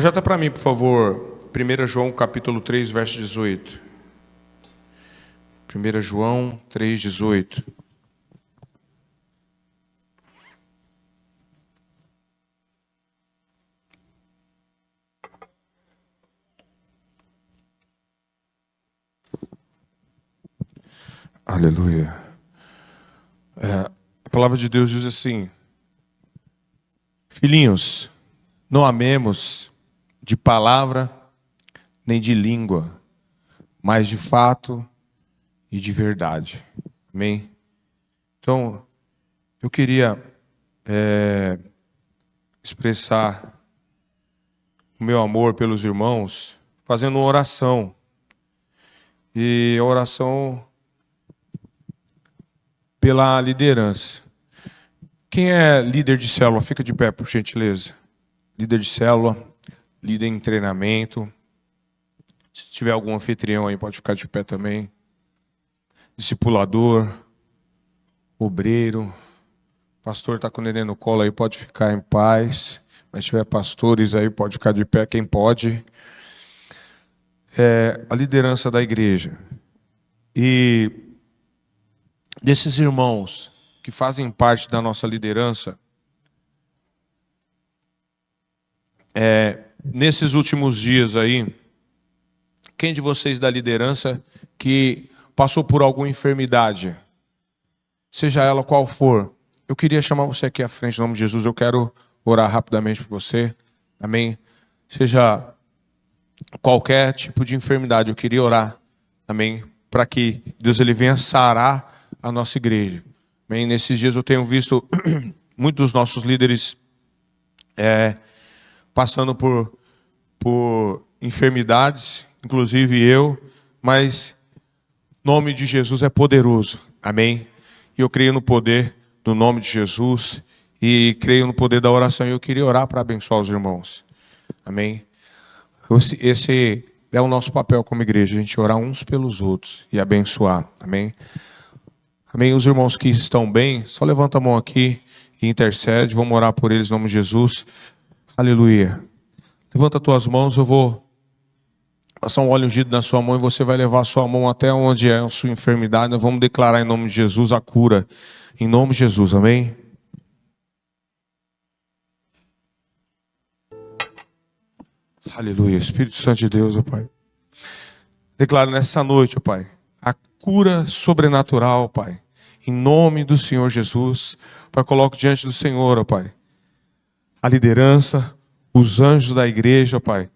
Projeta para mim, por favor, 1 João capítulo 3, verso 18. 1 João 3, 18. Aleluia. A palavra de Deus diz assim: filhinhos, não amemos de palavra nem de língua, mas de fato e de verdade. Amém? Então, eu queria expressar o meu amor pelos irmãos fazendo uma oração. E a oração pela liderança. Quem é líder de célula? Fica de pé, por gentileza. Líder de célula, líder em treinamento. Se tiver algum anfitrião aí, pode ficar de pé também. Discipulador, obreiro. Pastor está com o neném no colo aí, pode ficar em paz. Mas se tiver pastores aí, pode ficar de pé, quem pode. A liderança da igreja. E desses irmãos que fazem parte da nossa liderança, nesses últimos dias aí, quem de vocês da liderança que passou por alguma enfermidade, seja ela qual for, eu queria chamar você aqui à frente, em nome de Jesus, eu quero orar rapidamente por você, amém? Seja qualquer tipo de enfermidade, eu queria orar, amém? Para que Deus ele venha sarar a nossa igreja. Bem, nesses dias eu tenho visto muitos dos nossos líderes passando por enfermidades, inclusive eu, mas o nome de Jesus é poderoso, amém? E eu creio no poder do nome de Jesus e creio no poder da oração e eu queria orar para abençoar os irmãos, amém? Esse é o nosso papel como igreja, a gente orar uns pelos outros e abençoar, amém? Amém, os irmãos que estão bem, só levanta a mão aqui e intercede, vamos orar por eles em nome de Jesus, aleluia. Levanta as tuas mãos, eu vou passar um óleo ungido na sua mão e você vai levar a sua mão até onde é a sua enfermidade, nós vamos declarar em nome de Jesus a cura, em nome de Jesus, amém? Aleluia, Espírito Santo de Deus, ó Pai. Declaro nessa noite, ó Pai, a cura sobrenatural, ó Pai. Em nome do Senhor Jesus, Pai, coloco diante do Senhor, ó Pai, a liderança, os anjos da igreja, ó Pai,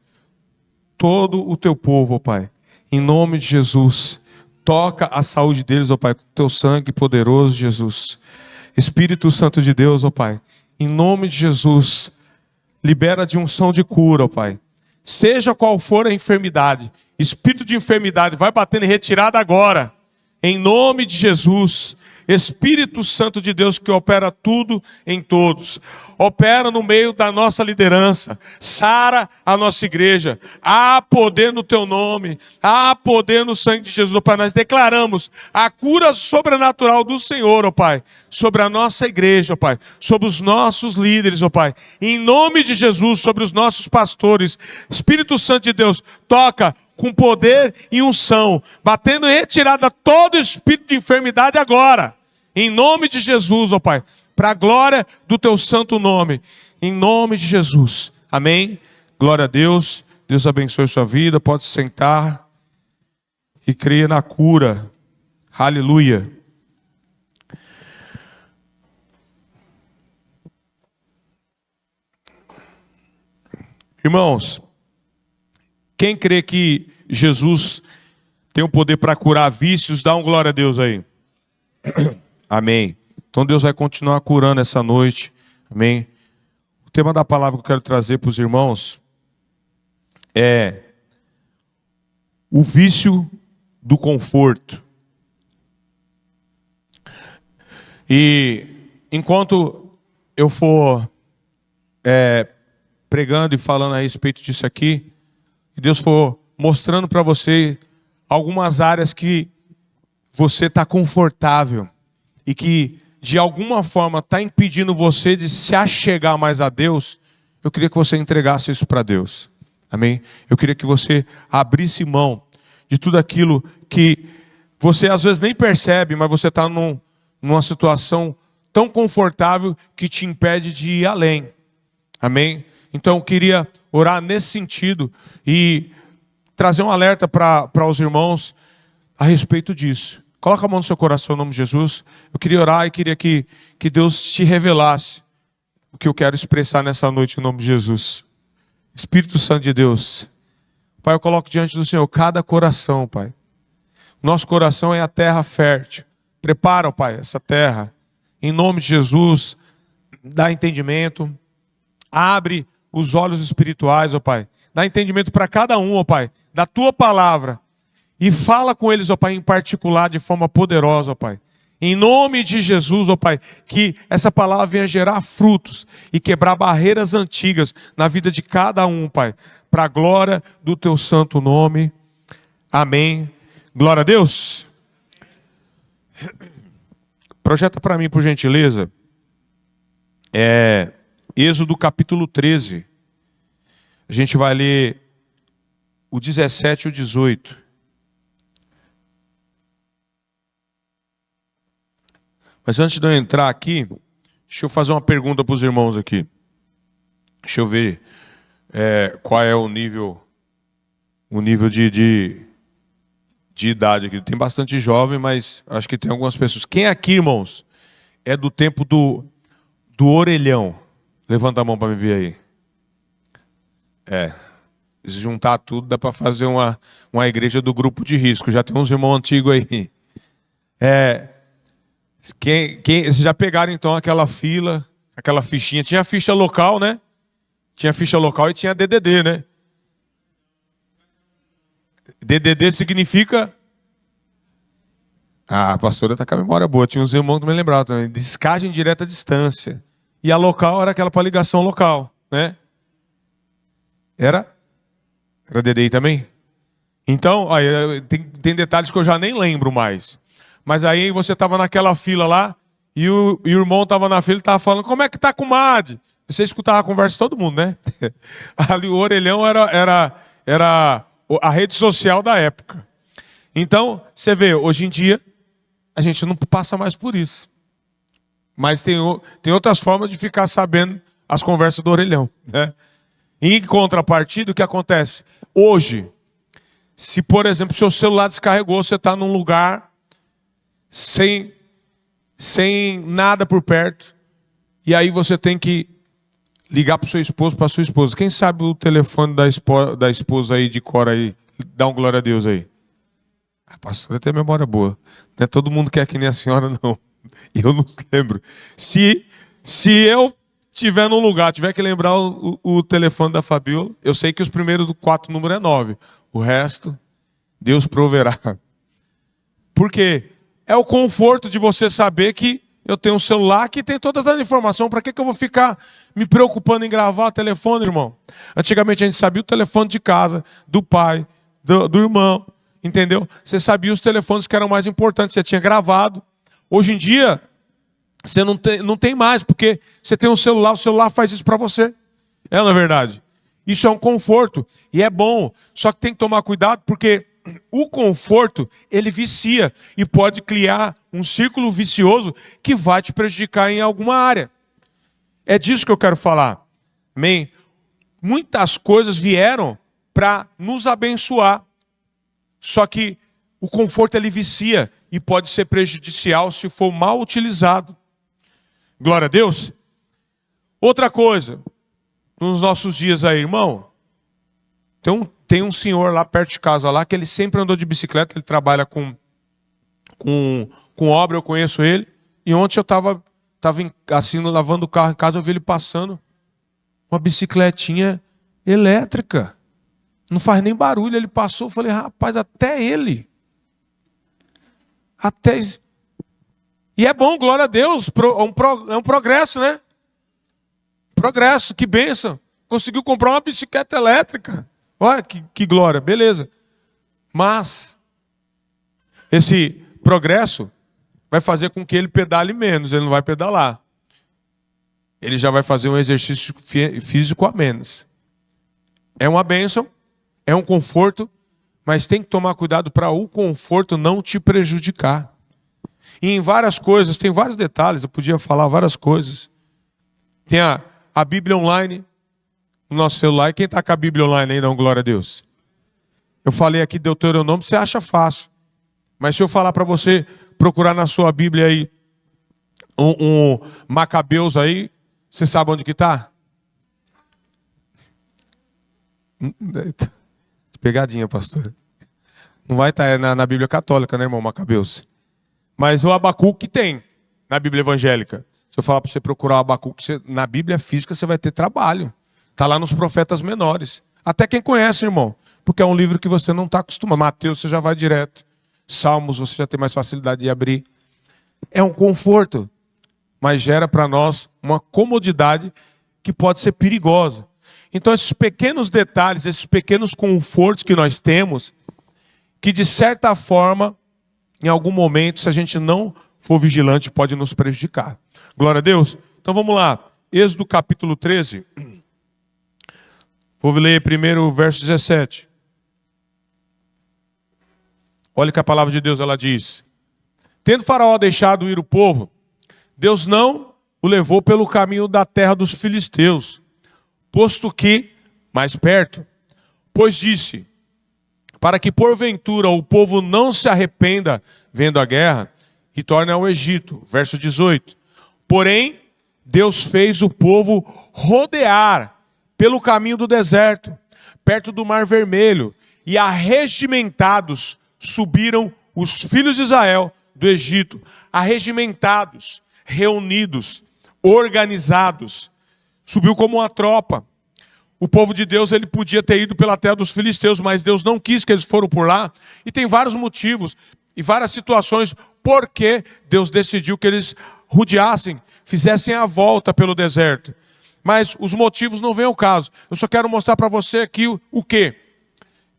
todo o teu povo, ó Pai, em nome de Jesus, toca a saúde deles, ó Pai, com teu sangue poderoso, Jesus. Espírito Santo de Deus, ó Pai, em nome de Jesus, libera de unção de cura, ó Pai. Seja qual for a enfermidade, espírito de enfermidade, vai batendo em retirada agora, em nome de Jesus. Espírito Santo de Deus que opera tudo em todos, opera no meio da nossa liderança, sara a nossa igreja, há poder no teu nome, há poder no sangue de Jesus, ó Pai, nós declaramos a cura sobrenatural do Senhor, ó Pai, sobre a nossa igreja, ó Pai, sobre os nossos líderes, ó Pai, em nome de Jesus, sobre os nossos pastores. Espírito Santo de Deus, toca com poder e unção, batendo em retirada todo espírito de enfermidade agora, em nome de Jesus, ó Pai, para a glória do teu santo nome, em nome de Jesus, amém? Glória a Deus, Deus abençoe sua vida, pode se sentar e creia na cura, aleluia. Irmãos, quem crê que Jesus tem o poder para curar vícios, dá um glória a Deus aí. Amém. Então Deus vai continuar curando essa noite. Amém. O tema da palavra que eu quero trazer para os irmãos é o vício do conforto. E enquanto eu for pregando e falando a respeito disso aqui, e Deus for mostrando para você algumas áreas que você está confortável e que de alguma forma está impedindo você de se achegar mais a Deus, eu queria que você entregasse isso para Deus. Amém? Eu queria que você abrisse mão de tudo aquilo que você às vezes nem percebe, mas você está numa situação tão confortável que te impede de ir além. Amém? Então eu queria orar nesse sentido e trazer um alerta para os irmãos a respeito disso. Coloca a mão no seu coração em nome de Jesus. Eu queria orar e queria que Deus te revelasse o que eu quero expressar nessa noite em nome de Jesus. Espírito Santo de Deus, Pai, eu coloco diante do Senhor cada coração, Pai. Nosso coração é a terra fértil. Prepara, ó Pai, essa terra. Em nome de Jesus, dá entendimento. Abre os olhos espirituais, ó Pai. Dá entendimento para cada um, ó Pai, da Tua palavra. E fala com eles, ó Pai, em particular, de forma poderosa, ó Pai. Em nome de Jesus, ó Pai, que essa palavra venha gerar frutos e quebrar barreiras antigas na vida de cada um, Pai. Para a glória do Teu santo nome. Amém. Glória a Deus. Projeta para mim, por gentileza, Êxodo capítulo 13. A gente vai ler o 17 e o 18. Mas antes de eu entrar aqui, deixa eu fazer uma pergunta para os irmãos aqui. Deixa eu ver qual é o nível de idade aqui. Tem bastante jovem, mas acho que tem algumas pessoas. Quem aqui, irmãos, é do tempo do orelhão? Levanta a mão para me ver aí. Se juntar tudo, dá para fazer uma igreja do grupo de risco. Já tem uns irmãos antigos aí. Vocês já pegaram então aquela fila, aquela fichinha? Tinha ficha local, né? Tinha ficha local e tinha DDD, né? DDD significa... a pastora está com a memória boa. Tinha uns irmãos que me lembravam também. Descagem direta à distância. E a local era aquela para ligação local, né? Era DDI também? Então, aí, tem detalhes que eu já nem lembro mais. Mas aí você estava naquela fila lá e o irmão estava na fila e estava falando: como é que tá, comadre? Você escutava a conversa de todo mundo, né? Ali o orelhão era a rede social da época. Então, você vê, hoje em dia, a gente não passa mais por isso. Mas tem outras formas de ficar sabendo as conversas do orelhão, né? Em contrapartida, o que acontece? Hoje, se, por exemplo, seu celular descarregou, você está num lugar sem nada por perto, e aí você tem que ligar para o seu esposo, para a sua esposa. Quem sabe o telefone da esposa aí de cor aí? Dá um glória a Deus aí. A pastora tem memória boa. Não é todo mundo que é que nem a senhora, não. Eu não lembro. Se eu estiver num lugar, tiver que lembrar o telefone da Fabiola, eu sei que os primeiros 4 números é 9. O resto, Deus proverá. Por quê? É o conforto de você saber que eu tenho um celular que tem todas as informações. Para que eu vou ficar me preocupando em gravar o telefone, irmão? Antigamente a gente sabia o telefone de casa, do pai, do irmão, entendeu? Você sabia os telefones que eram mais importantes, você tinha gravado. Hoje em dia, você não tem mais, porque você tem um celular, o celular faz isso para você. Não é verdade? Isso é um conforto e é bom, só que tem que tomar cuidado, porque o conforto, ele vicia e pode criar um círculo vicioso que vai te prejudicar em alguma área. É disso que eu quero falar. Amém? Muitas coisas vieram para nos abençoar, só que o conforto, ele vicia e pode ser prejudicial se for mal utilizado. Glória a Deus. Outra coisa, nos nossos dias aí, irmão, tem um senhor lá perto de casa lá, que ele sempre andou de bicicleta, ele trabalha com obra, eu conheço ele. E ontem eu estava assim, lavando o carro em casa, eu vi ele passando uma bicicletinha elétrica. Não faz nem barulho, ele passou, eu falei: rapaz, até ele. E é bom, glória a Deus, é um progresso, né? Progresso, que bênção. Conseguiu comprar uma bicicleta elétrica. Olha que glória, beleza. Mas esse progresso vai fazer com que ele pedale menos, ele não vai pedalar. Ele já vai fazer um exercício físico a menos. É uma bênção, é um conforto, mas tem que tomar cuidado para o conforto não te prejudicar. E em várias coisas, tem vários detalhes, eu podia falar várias coisas. Tem a Bíblia online no nosso celular. E quem está com a Bíblia online aí, não, glória a Deus? Eu falei aqui Deuteronômio, você acha fácil. Mas se eu falar para você procurar na sua Bíblia aí um Macabeus aí, você sabe onde que está? Pegadinha, pastor. Não vai estar na Bíblia católica, né, irmão, Macabeus? Mas o Abacuque tem na Bíblia evangélica. Se eu falar para você procurar o Abacuque, na Bíblia física você vai ter trabalho. Está lá nos profetas menores. Até quem conhece, irmão. Porque é um livro que você não está acostumado. Mateus você já vai direto. Salmos você já tem mais facilidade de abrir. É um conforto. Mas gera para nós uma comodidade que pode ser perigosa. Então esses pequenos detalhes, esses pequenos confortos que nós temos, que de certa forma, em algum momento, se a gente não for vigilante, pode nos prejudicar. Glória a Deus. Então vamos lá. Êxodo capítulo 13. Vou ler primeiro o verso 17. Olha que a palavra de Deus ela diz: tendo Faraó deixado ir o povo, Deus não o levou pelo caminho da terra dos filisteus, posto que mais perto, pois disse: para que porventura o povo não se arrependa vendo a guerra e torne ao Egito. Verso 18. Porém, Deus fez o povo rodear pelo caminho do deserto, perto do Mar Vermelho, e arregimentados subiram os filhos de Israel do Egito, arregimentados, reunidos, organizados, subiu como uma tropa. O povo de Deus ele podia ter ido pela terra dos filisteus, mas Deus não quis que eles foram por lá. E tem vários motivos e várias situações por que Deus decidiu que eles rodeassem, fizessem a volta pelo deserto. Mas os motivos não vêm ao caso. Eu só quero mostrar para você aqui o quê?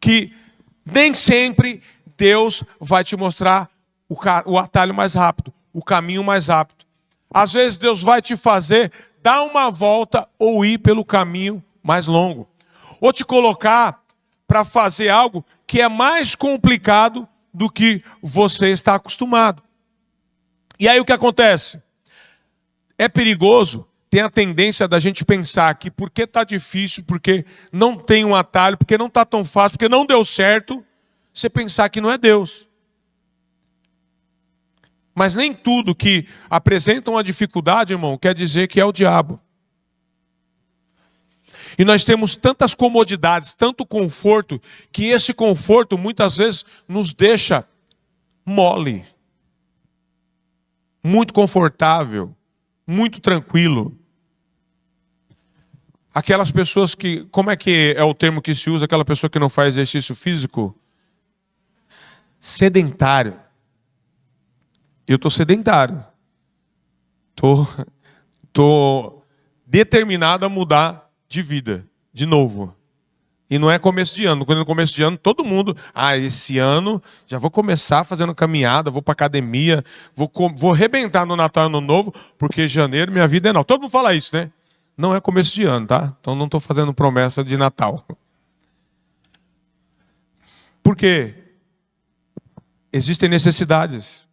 Que nem sempre Deus vai te mostrar o atalho mais rápido, o caminho mais rápido. Às vezes Deus vai te fazer dar uma volta ou ir pelo caminho mais longo. Ou te colocar para fazer algo que é mais complicado do que você está acostumado. E aí o que acontece? É perigoso, tem a tendência da gente pensar que porque está difícil, porque não tem um atalho, porque não está tão fácil, porque não deu certo, você pensar que não é Deus. Mas nem tudo que apresenta uma dificuldade, irmão, quer dizer que é o diabo. E nós temos tantas comodidades, tanto conforto, que esse conforto muitas vezes nos deixa mole. Muito confortável, muito tranquilo. Aquelas pessoas que, como é que é o termo que se usa, aquela pessoa que não faz exercício físico? Sedentário. Eu estou sedentário. Estou determinado a mudar de vida, de novo. E não é começo de ano. Quando é começo de ano, todo mundo... esse ano já vou começar fazendo caminhada, vou para academia, vou arrebentar no Natal e Ano Novo, porque janeiro minha vida é nova. Todo mundo fala isso, né? Não é começo de ano, tá? Então não estou fazendo promessa de Natal. Por quê? Existem necessidades.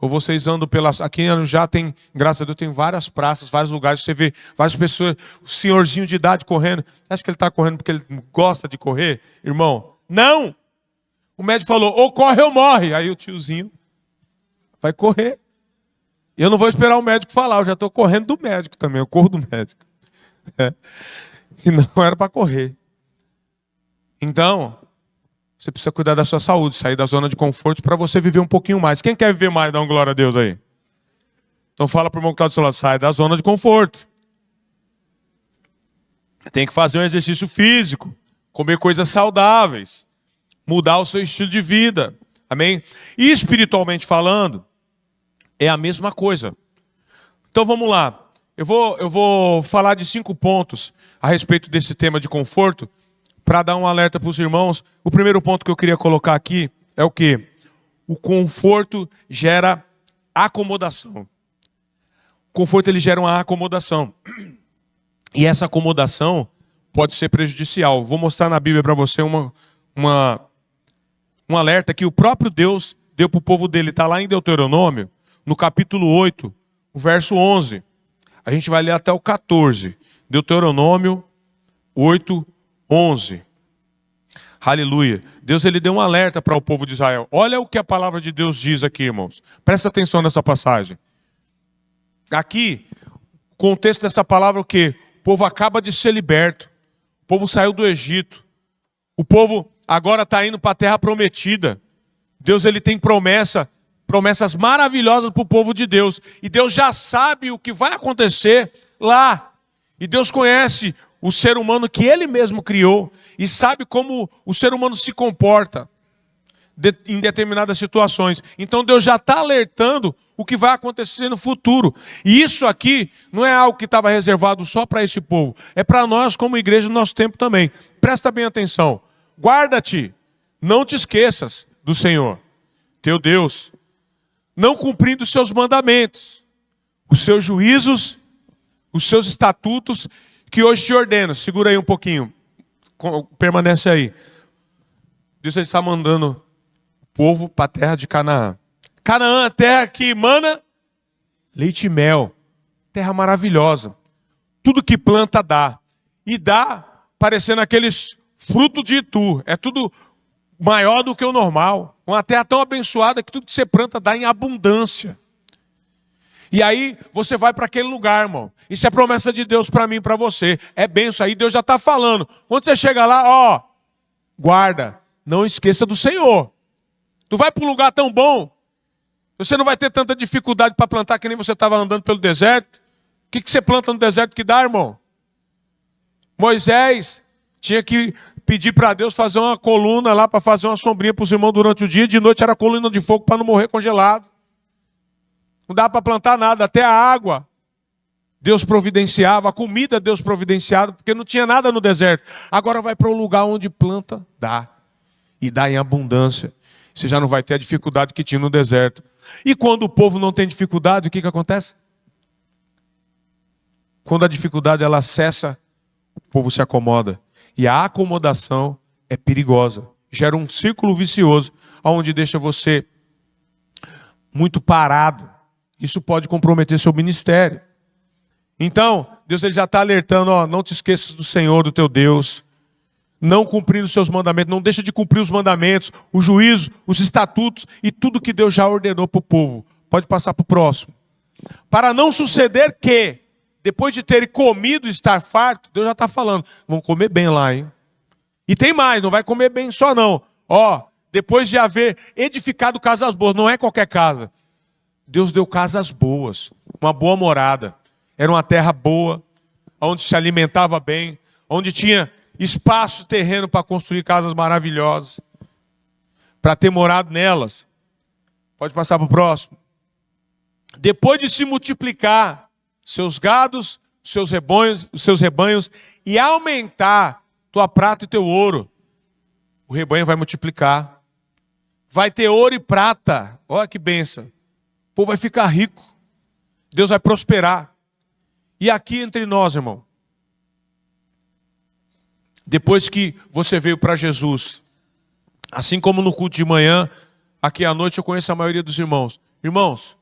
Ou vocês andam pelas... Aqui já tem, graças a Deus, tem várias praças, vários lugares. Você vê várias pessoas, o senhorzinho de idade correndo. Acha que ele está correndo porque ele gosta de correr? Irmão, não! O médico falou, ou corre ou morre. Aí o tiozinho vai correr. E eu não vou esperar o médico falar, eu já estou correndo do médico também, eu corro do médico. E não era para correr. Então... você precisa cuidar da sua saúde, sair da zona de conforto para você viver um pouquinho mais. Quem quer viver mais? Dá uma glória a Deus aí. Então fala para o irmão que está do seu lado, sai da zona de conforto. Tem que fazer um exercício físico, comer coisas saudáveis, mudar o seu estilo de vida. Amém? E espiritualmente falando, é a mesma coisa. Então vamos lá. Eu vou falar de 5 pontos a respeito desse tema de conforto, para dar um alerta para os irmãos. O primeiro ponto que eu queria colocar aqui é o quê? O conforto gera acomodação. O conforto ele gera uma acomodação. E essa acomodação pode ser prejudicial. Vou mostrar na Bíblia para você um alerta que o próprio Deus deu para o povo dele. Está lá em Deuteronômio, no capítulo 8, o verso 11. A gente vai ler até o 14. Deuteronômio 8, 11. Aleluia. Deus ele deu um alerta para o povo de Israel. Olha o que a palavra de Deus diz aqui, irmãos. Presta atenção nessa passagem. Aqui, o contexto dessa palavra é o quê? O povo acaba de ser liberto. O povo saiu do Egito. O povo agora está indo para a terra prometida. Deus ele tem promessas maravilhosas para o povo de Deus. E Deus já sabe o que vai acontecer lá. E Deus conhece o ser humano que Ele mesmo criou. E sabe como o ser humano se comporta em determinadas situações. Então Deus já está alertando o que vai acontecer no futuro. E isso aqui não é algo que estava reservado só para esse povo. É para nós como igreja no nosso tempo também. Presta bem atenção. Guarda-te, não te esqueças do Senhor, teu Deus, não cumprindo os seus mandamentos, os seus juízos, os seus estatutos que hoje te ordeno. Segura aí um pouquinho. Permanece aí. Deus está mandando o povo para a terra de Canaã. Canaã, terra que emana leite e mel. Terra maravilhosa. Tudo que planta dá. E dá parecendo aqueles frutos de Itu. É tudo maior do que o normal. Uma terra tão abençoada que tudo que você planta dá em abundância. E aí você vai para aquele lugar, irmão. Isso é promessa de Deus para mim e para você. É bênção aí, Deus já está falando. Quando você chega lá, ó, guarda, não esqueça do Senhor. Tu vai para um lugar tão bom, você não vai ter tanta dificuldade para plantar que nem você estava andando pelo deserto. O que você planta no deserto que dá, irmão? Moisés tinha que pedir para Deus fazer uma coluna lá para fazer uma sombrinha para os irmãos durante o dia. De noite era coluna de fogo para não morrer congelado. Não dá para plantar nada, até a água Deus providenciava, a comida Deus providenciava, porque não tinha nada no deserto. Agora vai para um lugar onde planta, dá. E dá em abundância. Você já não vai ter a dificuldade que tinha no deserto. E quando o povo não tem dificuldade, o que acontece? Quando a dificuldade ela cessa, o povo se acomoda. E a acomodação é perigosa. Gera um círculo vicioso, onde deixa você muito parado. Isso pode comprometer seu ministério. Então, Deus ele já está alertando, ó, não te esqueças do Senhor, do teu Deus. Não cumprindo os seus mandamentos, não deixa de cumprir os mandamentos, o juízo, os estatutos e tudo que Deus já ordenou para o povo. Pode passar para o próximo. Para não suceder que, depois de terem comido e estar farto, Deus já está falando, vão comer bem lá, hein? E tem mais, não vai comer bem só não. Ó, depois de haver edificado casas boas, não é qualquer casa. Deus deu casas boas, uma boa morada. Era uma terra boa, onde se alimentava bem, onde tinha espaço terreno para construir casas maravilhosas, para ter morado nelas. Pode passar para o próximo. Depois de se multiplicar seus gados, seus rebanhos e aumentar tua prata e teu ouro, o rebanho vai multiplicar. Vai ter ouro e prata. Olha que bênção. O povo vai ficar rico. Deus vai prosperar. E aqui entre nós, irmão, depois que você veio para Jesus, assim como no culto de manhã, aqui à noite eu conheço a maioria dos irmãos. Irmãos,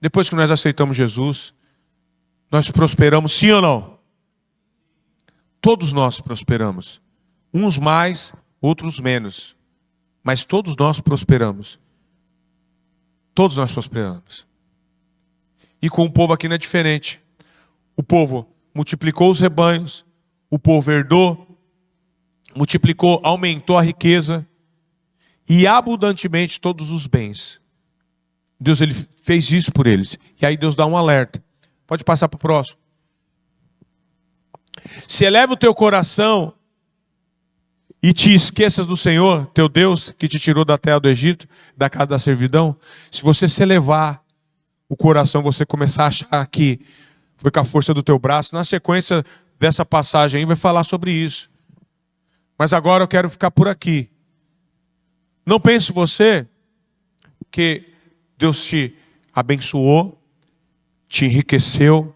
depois que nós aceitamos Jesus, nós prosperamos, sim ou não? Todos nós prosperamos. Uns mais, outros menos. Mas todos nós prosperamos. Todos nós prosperamos. E com o povo aqui não é diferente. O povo multiplicou os rebanhos, o povo herdou, multiplicou, aumentou a riqueza e abundantemente todos os bens. Deus ele fez isso por eles. E aí Deus dá um alerta. Pode passar para o próximo. Se eleva o teu coração e te esqueças do Senhor, teu Deus, que te tirou da terra do Egito, da casa da servidão. Se você se elevar o coração, você começar a achar que foi com a força do teu braço. Na sequência dessa passagem aí vai falar sobre isso. Mas agora eu quero ficar por aqui. Não pense você que Deus te abençoou, te enriqueceu,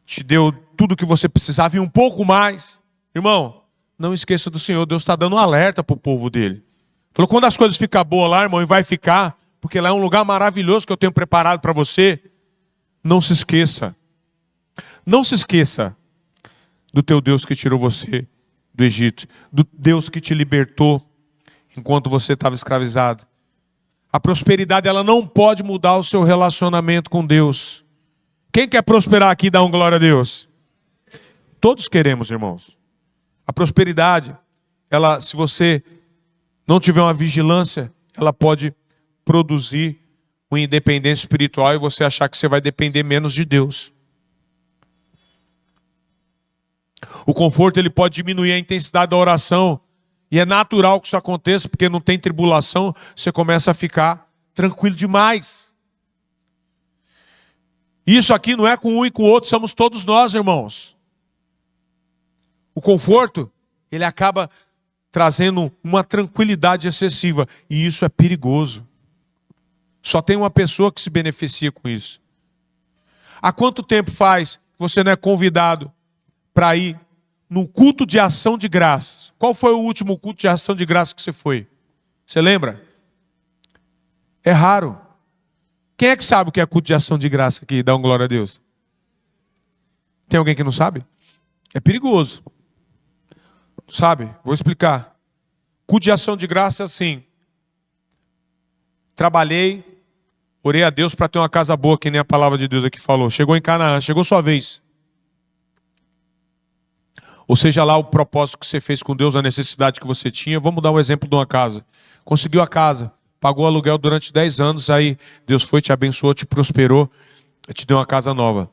te deu tudo que você precisava e um pouco mais. Irmão, não esqueça do Senhor. Deus está dando um alerta para o povo dele. Falou, quando as coisas ficam boas lá, irmão, e vai ficar, porque lá é um lugar maravilhoso que eu tenho preparado para você, não se esqueça. Não se esqueça do teu Deus que tirou você do Egito, do Deus que te libertou enquanto você estava escravizado. A prosperidade, ela não pode mudar o seu relacionamento com Deus. Quem quer prosperar aqui, dá um glória a Deus. Todos queremos, irmãos. A prosperidade, ela, se você não tiver uma vigilância, ela pode produzir uma independência espiritual e você achar que você vai depender menos de Deus. O conforto, ele pode diminuir a intensidade da oração. E é natural que isso aconteça, porque não tem tribulação, você começa a ficar tranquilo demais. Isso aqui não é com um e com o outro, somos todos nós, irmãos. O conforto, ele acaba trazendo uma tranquilidade excessiva. E isso é perigoso. Só tem uma pessoa que se beneficia com isso. Há quanto tempo faz que você não é convidado para ir num culto de ação de graças? Qual foi o último culto de ação de graças que você foi? Você lembra? É raro. Quem é que sabe o que é culto de ação de graça aqui? Dá um glória a Deus. Tem alguém que não sabe? É perigoso. Sabe? Vou explicar. Culto de ação de graça é assim. Trabalhei, orei a Deus para ter uma casa boa, que nem a palavra de Deus aqui falou. Chegou em Canaã, chegou sua vez. Ou seja lá o propósito que você fez com Deus, a necessidade que você tinha. Vamos dar um exemplo de uma casa. Conseguiu a casa, pagou aluguel durante 10 anos, aí Deus foi, te abençoou, te prosperou, te deu uma casa nova.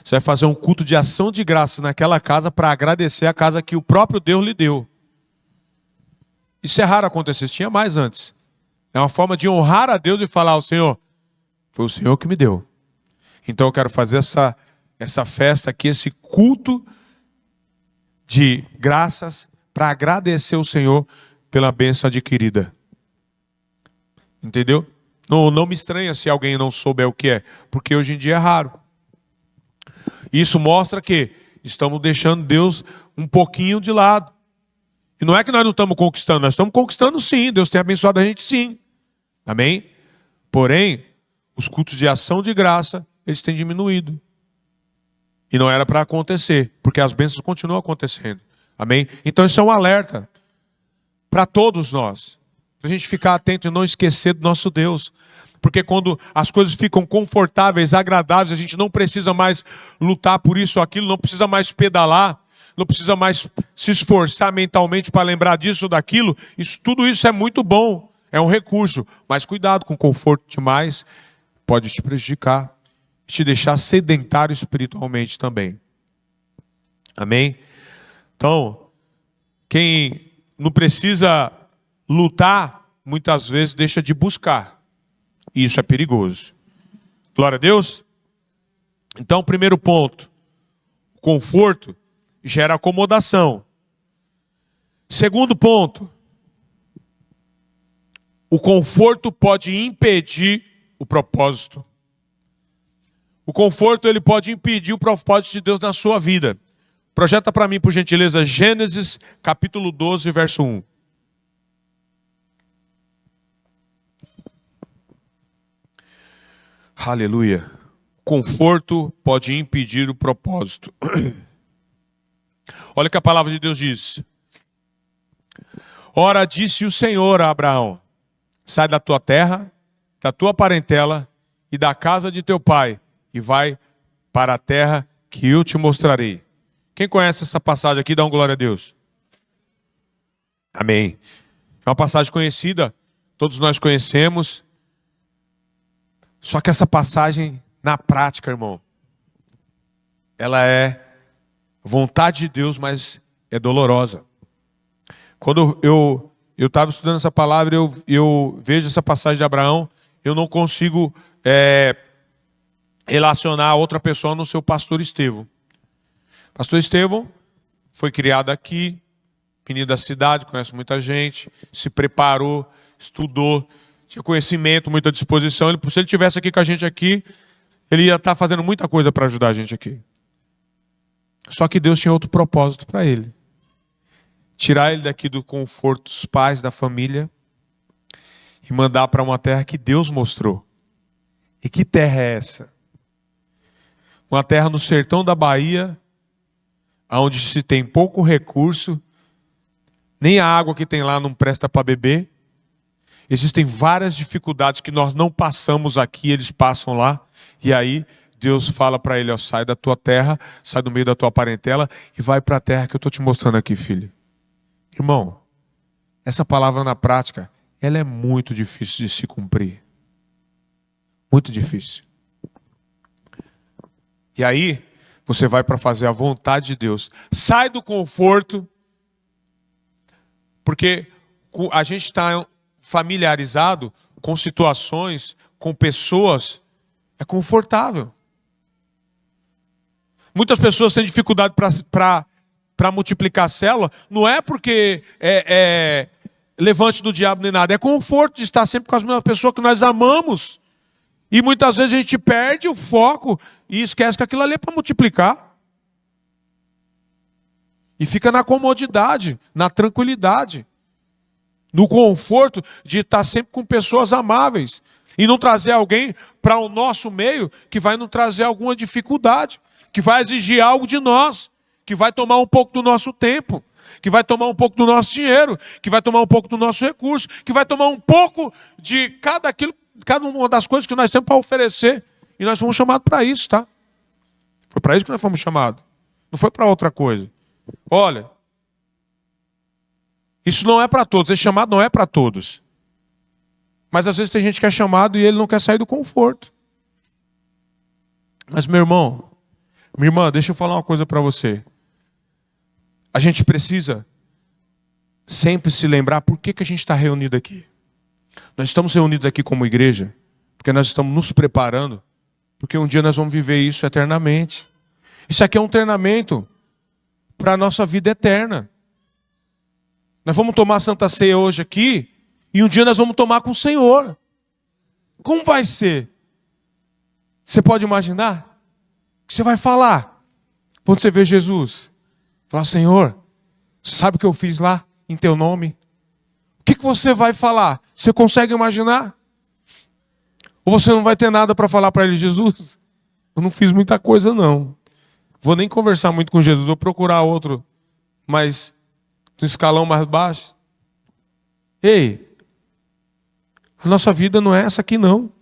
Você vai fazer um culto de ação de graças naquela casa para agradecer a casa que o próprio Deus lhe deu. Isso é raro acontecer, isso tinha mais antes. É uma forma de honrar a Deus e falar ao Senhor, foi o Senhor que me deu. Então eu quero fazer essa festa aqui, esse culto de graças para agradecer o Senhor pela bênção adquirida. Entendeu? Não me estranha se alguém não souber o que é, porque hoje em dia é raro. Isso mostra que estamos deixando Deus um pouquinho de lado. E não é que nós não estamos conquistando, nós estamos conquistando sim, Deus tem abençoado a gente sim. Amém? Porém, os cultos de ação de graça, eles têm diminuído. E não era para acontecer, porque as bênçãos continuam acontecendo. Amém? Então isso é um alerta para todos nós. Para a gente ficar atento e não esquecer do nosso Deus. Porque quando as coisas ficam confortáveis, agradáveis, a gente não precisa mais lutar por isso ou aquilo, não precisa mais pedalar, não precisa mais se esforçar mentalmente para lembrar disso ou daquilo. Tudo isso é muito bom, é um recurso. Mas cuidado com o conforto demais, pode te prejudicar. Te deixar sedentário espiritualmente também. Amém? Então, quem não precisa lutar, muitas vezes deixa de buscar. E isso é perigoso. Glória a Deus. Então, primeiro ponto. O conforto gera acomodação. Segundo ponto. O conforto pode impedir o propósito. O conforto, ele pode impedir o propósito de Deus na sua vida. Projeta para mim, por gentileza, Gênesis capítulo 12, verso 1. Aleluia. Conforto pode impedir o propósito. Olha o que a palavra de Deus diz. Ora, disse o Senhor a Abraão, sai da tua terra, da tua parentela e da casa de teu pai, e vai para a terra que eu te mostrarei. Quem conhece essa passagem aqui, dá um glória a Deus. Amém. É uma passagem conhecida, todos nós conhecemos. Só que essa passagem, na prática, irmão, ela é vontade de Deus, mas é dolorosa. Quando eu estava estudando essa palavra, eu vejo essa passagem de Abraão, eu não consigo relacionar a outra pessoa no seu pastor Estevão. Pastor Estevão foi criado aqui, menino da cidade, conhece muita gente, se preparou, estudou, tinha conhecimento, muita disposição. Se ele estivesse aqui com a gente aqui, Ele ia estar fazendo muita coisa para ajudar a gente aqui. Só que Deus tinha outro propósito para ele. Tirar ele daqui do conforto dos pais, da família, e mandar para uma terra que Deus mostrou. E que terra é essa? Uma terra no sertão da Bahia, onde se tem pouco recurso, nem a água que tem lá não presta para beber. Existem várias dificuldades que nós não passamos aqui, eles passam lá. E aí Deus fala para ele, ó, sai da tua terra, sai do meio da tua parentela e vai para a terra que eu estou te mostrando aqui, filho. Irmão, essa palavra na prática, ela é muito difícil de se cumprir. Muito difícil. E aí, você vai para fazer a vontade de Deus. Sai do conforto, porque a gente está familiarizado com situações, com pessoas, é confortável. Muitas pessoas têm dificuldade para multiplicar a célula, não é porque é levante do diabo nem nada, é conforto de estar sempre com as mesmas pessoas que nós amamos. E muitas vezes a gente perde o foco e esquece que aquilo ali é para multiplicar. E fica na comodidade, na tranquilidade, no conforto de estar sempre com pessoas amáveis. E não trazer alguém para o nosso meio que vai nos trazer alguma dificuldade, que vai exigir algo de nós, que vai tomar um pouco do nosso tempo, que vai tomar um pouco do nosso dinheiro, que vai tomar um pouco do nosso recurso, que vai tomar um pouco de cada uma das coisas que nós temos para oferecer. E nós fomos chamados para isso, tá? Foi para isso que nós fomos chamados. Não foi para outra coisa. Olha, isso não é para todos. Esse chamado não é para todos. Mas às vezes tem gente que é chamado e ele não quer sair do conforto. Mas meu irmão, minha irmã, deixa eu falar uma coisa para você. A gente precisa sempre se lembrar por que a gente está reunido aqui. Nós estamos reunidos aqui como igreja porque nós estamos nos preparando, porque um dia nós vamos viver isso eternamente. Isso aqui é um treinamento para a nossa vida eterna. Nós vamos tomar a Santa Ceia hoje aqui, e um dia nós vamos tomar com o Senhor. Como vai ser? Você pode imaginar? O que você vai falar quando você vê Jesus? Falar, Senhor, sabe o que eu fiz lá em teu nome? O que você vai falar? Você consegue imaginar? Ou você não vai ter nada para falar para ele? Jesus, eu não fiz muita coisa não. Vou nem conversar muito com Jesus, vou procurar outro, mas no escalão mais baixo. Ei, a nossa vida não é essa aqui não.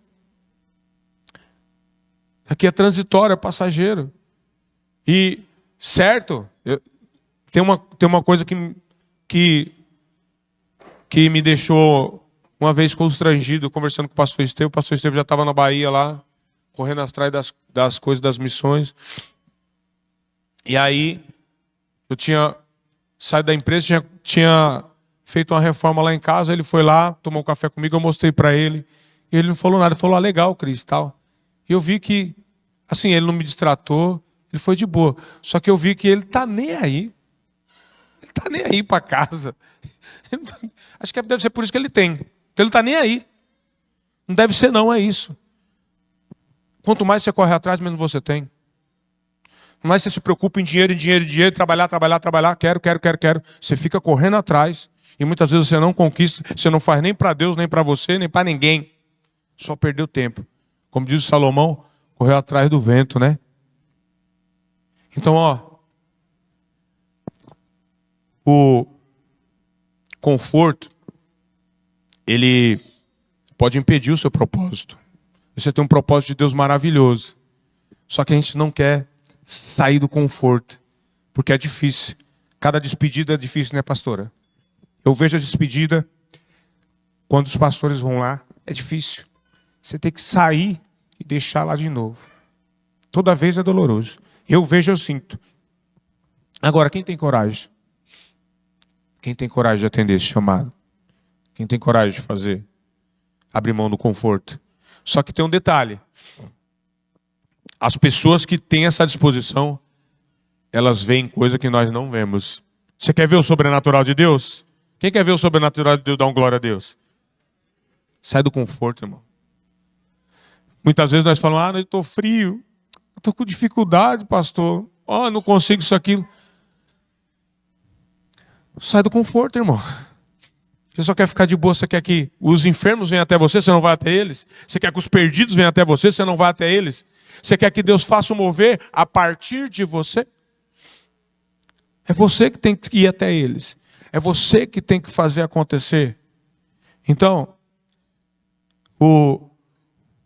Aqui é transitório, é passageiro. E, certo, tem uma coisa que me deixou uma vez constrangido, conversando com o pastor Estevão já estava na Bahia lá, correndo atrás das coisas das missões. E aí, eu tinha saído da empresa, tinha feito uma reforma lá em casa, ele foi lá, tomou um café comigo, eu mostrei para ele, e ele não falou nada, ele falou, legal, Cris, tal. E eu vi que, assim, ele não me distratou, ele foi de boa. Só que eu vi que ele tá nem aí. Ele tá nem aí para casa. Acho que deve ser por isso que ele tem. Porque ele tá nem aí. Não deve ser não, é isso. Quanto mais você corre atrás, menos você tem. Quanto mais você se preocupa em dinheiro, trabalhar, quero. Você fica correndo atrás. E muitas vezes você não conquista, você não faz nem para Deus, nem para você, nem para ninguém. Só perdeu tempo. Como diz o Salomão, correu atrás do vento, né? Então, o conforto, ele pode impedir o seu propósito. Você tem um propósito de Deus maravilhoso. Só que a gente não quer sair do conforto, porque é difícil. Cada despedida é difícil, né, pastora? Eu vejo a despedida, quando os pastores vão lá, é difícil. Você tem que sair e deixar lá de novo. Toda vez é doloroso. Eu vejo, eu sinto. Agora, quem tem coragem? Quem tem coragem de atender esse chamado? Quem tem coragem de fazer? Abrir mão do conforto. Só que tem um detalhe. As pessoas que têm essa disposição, elas veem coisa que nós não vemos. Você quer ver o sobrenatural de Deus? Quem quer ver o sobrenatural de Deus, dá um glória a Deus. Sai do conforto, irmão. Muitas vezes nós falamos, eu estou frio, eu estou com dificuldade, pastor, não consigo isso, aquilo. Sai do conforto, irmão. Você só quer ficar de boa, você quer que os enfermos venham até você, você não vai até eles. Você quer que os perdidos venham até você, você não vai até eles. Você quer que Deus faça o mover a partir de você? É você que tem que ir até eles. É você que tem que fazer acontecer. Então, o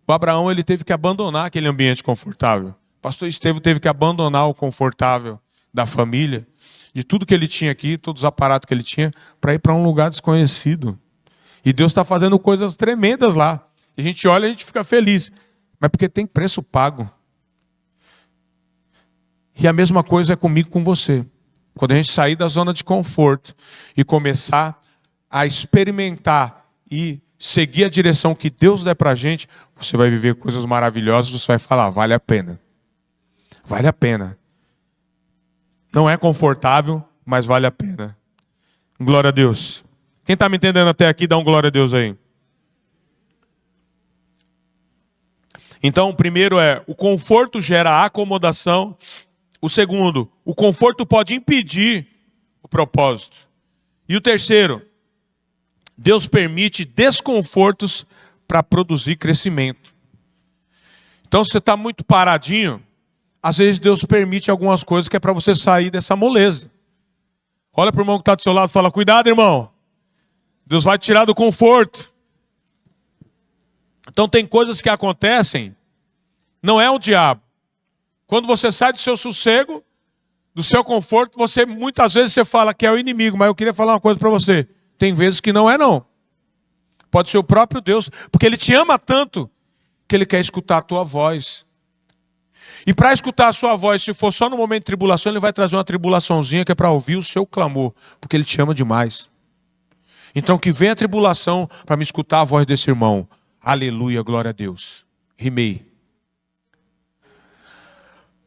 Abraão, ele teve que abandonar aquele ambiente confortável. O pastor Estevão teve que abandonar o confortável da família, de tudo que ele tinha aqui, todos os aparatos que ele tinha, para ir para um lugar desconhecido. E Deus está fazendo coisas tremendas lá. E a gente olha e a gente fica feliz. Mas porque tem preço pago. E a mesma coisa é comigo, com você. Quando a gente sair da zona de conforto e começar a experimentar e seguir a direção que Deus der para a gente, você vai viver coisas maravilhosas, você vai falar, vale a pena. Vale a pena. Não é confortável, mas vale a pena. Glória a Deus. Quem está me entendendo até aqui, dá um glória a Deus aí. Então, o primeiro é, o conforto gera acomodação. O segundo, o conforto pode impedir o propósito. E o terceiro, Deus permite desconfortos para produzir crescimento. Então, se você está muito paradinho, às vezes Deus permite algumas coisas que é para você sair dessa moleza. Olha para o irmão que está do seu lado e fala, cuidado, irmão. Deus vai te tirar do conforto. Então tem coisas que acontecem, não é o diabo. Quando você sai do seu sossego, do seu conforto, muitas vezes você fala que é o inimigo, mas eu queria falar uma coisa para você. Tem vezes que não é não. Pode ser o próprio Deus, porque Ele te ama tanto que Ele quer escutar a tua voz. E para escutar a sua voz, se for só no momento de tribulação, Ele vai trazer uma tribulaçãozinha que é para ouvir o seu clamor, porque Ele te ama demais. Então que venha a tribulação para me escutar a voz desse irmão. Aleluia, glória a Deus. Rimei.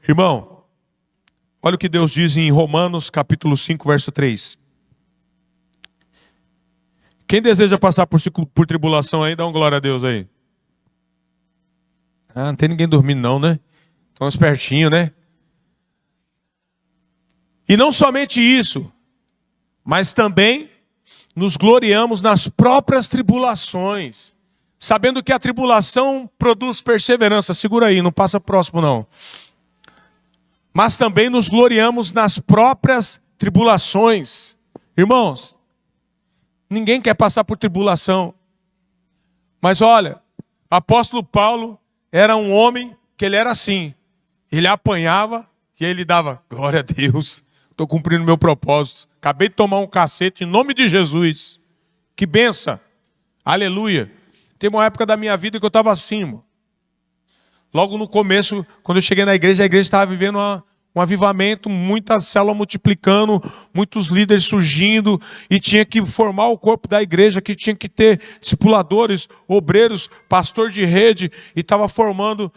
Irmão, olha o que Deus diz em Romanos capítulo 5, verso 3. Quem deseja passar por tribulação aí, dá um glória a Deus aí. Não tem ninguém dormindo não, né? Estão espertinhos, né? E não somente isso, mas também nos gloriamos nas próprias tribulações, sabendo que a tribulação produz perseverança. Segura aí, não passa próximo não. Mas também nos gloriamos nas próprias tribulações. Irmãos, ninguém quer passar por tribulação. Mas olha, o apóstolo Paulo era um homem que ele era assim. Ele apanhava e ele dava, glória a Deus, estou cumprindo meu propósito. Acabei de tomar um cacete em nome de Jesus. Que benção. Aleluia. Teve uma época da minha vida que eu estava assim, irmão. Logo no começo, quando eu cheguei na igreja, a igreja estava vivendo um avivamento, muita célula multiplicando, muitos líderes surgindo, e tinha que formar o corpo da igreja, que tinha que ter discipuladores, obreiros, pastor de rede, e estava formando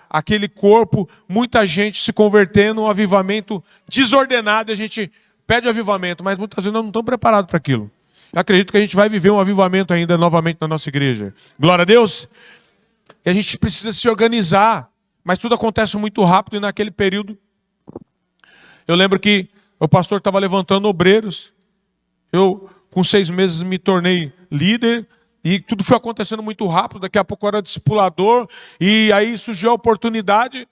aquele corpo, muita gente se convertendo, um avivamento desordenado, e a gente pede avivamento, mas muitas vezes nós não estamos preparados para aquilo. Eu acredito que a gente vai viver um avivamento ainda novamente na nossa igreja. Glória a Deus. E a gente precisa se organizar, mas tudo acontece muito rápido, e naquele período, eu lembro que o pastor estava levantando obreiros, eu com 6 meses me tornei líder, e tudo foi acontecendo muito rápido, daqui a pouco eu era discipulador, e aí surgiu a oportunidade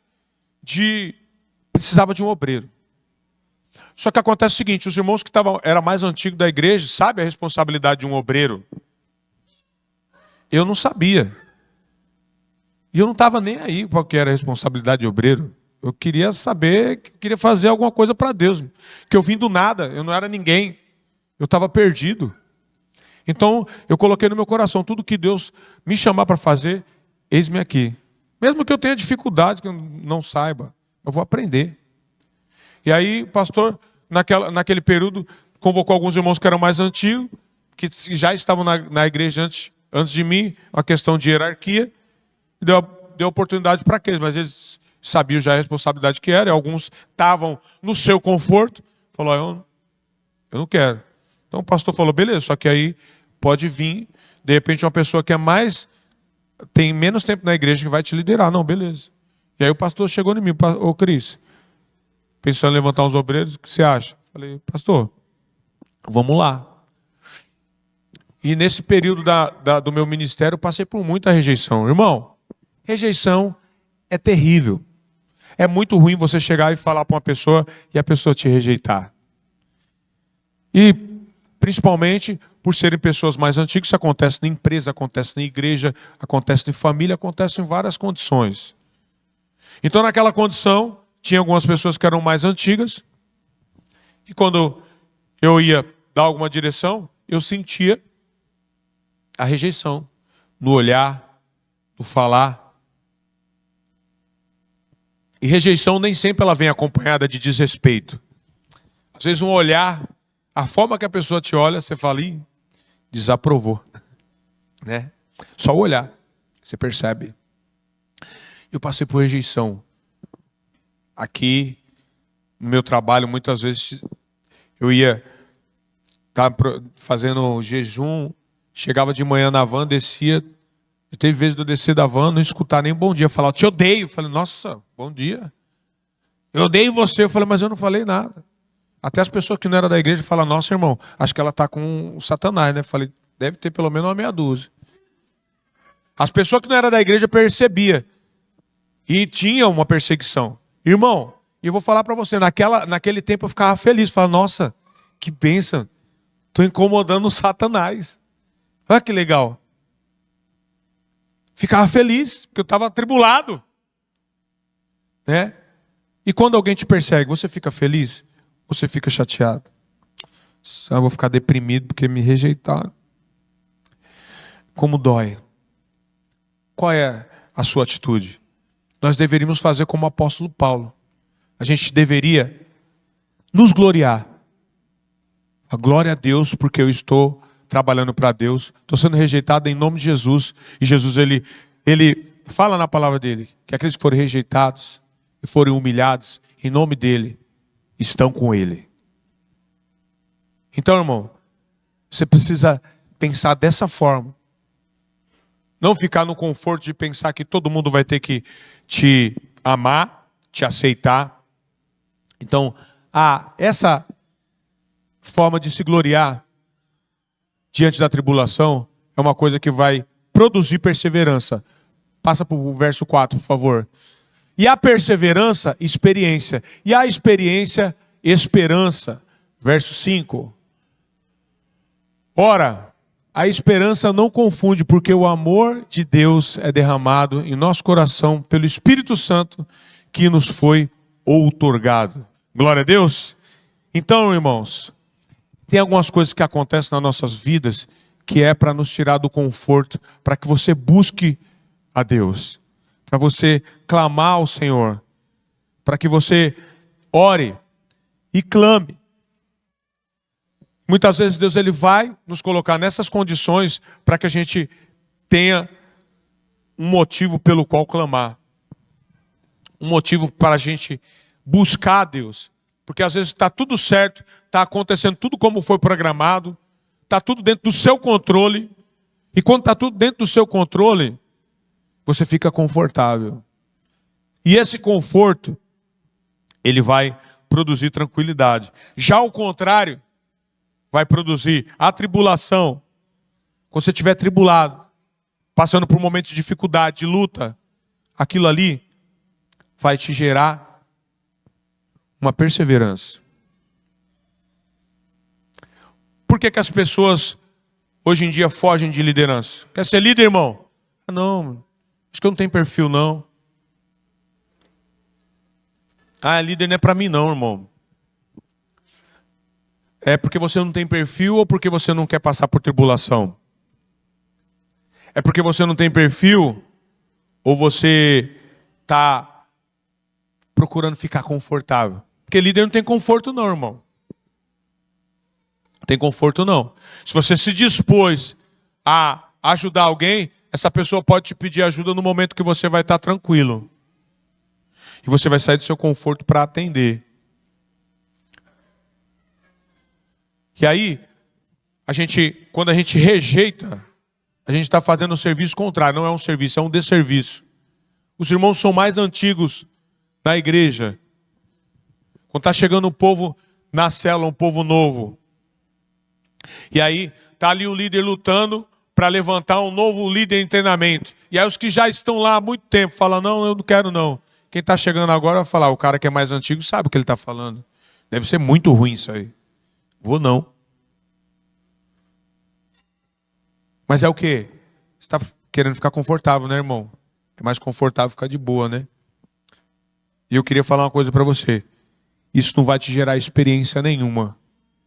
precisava de um obreiro. Só que acontece o seguinte, os irmãos que era mais antigo da igreja, sabe a responsabilidade de um obreiro? Eu não sabia. E eu não estava nem aí qual que era a responsabilidade de obreiro. Eu queria saber, queria fazer alguma coisa para Deus. Que eu vim do nada, eu não era ninguém. Eu estava perdido. Então, eu coloquei no meu coração, tudo que Deus me chamar para fazer, eis-me aqui. Mesmo que eu tenha dificuldade, que eu não saiba, eu vou aprender. E aí, o pastor, naquele período, convocou alguns irmãos que eram mais antigos, que já estavam na igreja antes de mim, uma questão de hierarquia, e deu oportunidade para aqueles, mas eles sabiam já a responsabilidade que era, e alguns estavam no seu conforto, falou, eu não quero. Então o pastor falou, beleza, só que aí pode vir, de repente, uma pessoa que é mais tem menos tempo na igreja que vai te liderar. Não, beleza. E aí o pastor chegou em mim, ô Cris, pensando em levantar uns obreiros, o que você acha? Falei, pastor, vamos lá. E nesse período do meu ministério, eu passei por muita rejeição. Irmão, rejeição é terrível. É muito ruim você chegar e falar para uma pessoa e a pessoa te rejeitar. E, principalmente, por serem pessoas mais antigas, isso acontece na empresa, acontece na igreja, acontece em família, acontece em várias condições. Então, naquela condição, tinha algumas pessoas que eram mais antigas, e quando eu ia dar alguma direção, eu sentia a rejeição no olhar, no falar. E rejeição nem sempre ela vem acompanhada de desrespeito. Às vezes um olhar, a forma que a pessoa te olha, você fala, ih, desaprovou. Né? Só o olhar, você percebe. Eu passei por rejeição. Aqui, no meu trabalho, muitas vezes eu ia estar fazendo jejum, chegava de manhã na van, descia. Teve vezes de eu descer da van, não escutar nem bom dia, falar, eu te odeio. Eu falei, nossa, bom dia. Eu odeio você. Eu falei, mas eu não falei nada. Até as pessoas que não eram da igreja falam, nossa, irmão, acho que ela está com o Satanás, né? Eu falei, deve ter pelo menos uma meia dúzia. As pessoas que não eram da igreja percebiam. E tinha uma perseguição. Irmão, eu vou falar para você, naquele tempo eu ficava feliz. Falava, nossa, que bênção. Estou incomodando o Satanás. Olha que legal. Ficava feliz, porque eu estava atribulado. Né? E quando alguém te persegue, você fica feliz? Ou você fica chateado? Eu vou ficar deprimido porque me rejeitaram. Como dói. Qual é a sua atitude? Nós deveríamos fazer como o apóstolo Paulo. A gente deveria nos gloriar. A glória a Deus, porque eu estou trabalhando para Deus, estou sendo rejeitado em nome de Jesus. E Jesus, ele fala na palavra dele, que aqueles que forem rejeitados e forem humilhados, em nome dele, estão com ele. Então, irmão, você precisa pensar dessa forma. Não ficar no conforto de pensar que todo mundo vai ter que te amar, te aceitar. Então, essa forma de se gloriar diante da tribulação é uma coisa que vai produzir perseverança. Passa para o verso 4, por favor. E a perseverança, experiência. E a experiência, esperança. Verso 5. Ora, a esperança não confunde, porque o amor de Deus é derramado em nosso coração pelo Espírito Santo que nos foi outorgado. Glória a Deus. Então, irmãos, tem algumas coisas que acontecem nas nossas vidas que é para nos tirar do conforto, para que você busque a Deus, para você clamar ao Senhor, para que você ore e clame. Muitas vezes Deus ele vai nos colocar nessas condições para que a gente tenha um motivo pelo qual clamar. Um motivo para a gente buscar a Deus. Porque às vezes está tudo certo, está acontecendo tudo como foi programado, está tudo dentro do seu controle. E quando está tudo dentro do seu controle, você fica confortável. E esse conforto, ele vai produzir tranquilidade. Já o contrário, vai produzir a tribulação. Quando você estiver tribulado, passando por momentos de dificuldade, de luta, aquilo ali vai te gerar uma perseverança. Por que as pessoas hoje em dia fogem de liderança? Quer ser líder, irmão? Ah, não, acho que eu não tenho perfil, não. Ah, líder não é para mim, não, irmão. É porque você não tem perfil ou porque você não quer passar por tribulação? É porque você não tem perfil ou você está procurando ficar confortável? Porque líder não tem conforto não, irmão. Não tem conforto não. Se você se dispôs a ajudar alguém, essa pessoa pode te pedir ajuda no momento que você vai estar tranquilo. E você vai sair do seu conforto para atender. E aí, quando a gente rejeita a gente está fazendo um serviço contrário. Não é um serviço, é um desserviço. Os irmãos são mais antigos na igreja. Quando está chegando um povo na célula, um povo novo. E aí está ali o líder lutando para levantar um novo líder em treinamento. E aí os que já estão lá há muito tempo falam, não, eu não quero não. Quem está chegando agora vai falar, o cara que é mais antigo sabe o que ele está falando. Deve ser muito ruim isso aí. Vou não. Mas é o quê? Você está querendo ficar confortável, né, irmão? É mais confortável ficar de boa, né? E eu queria falar uma coisa para você. Isso não vai te gerar experiência nenhuma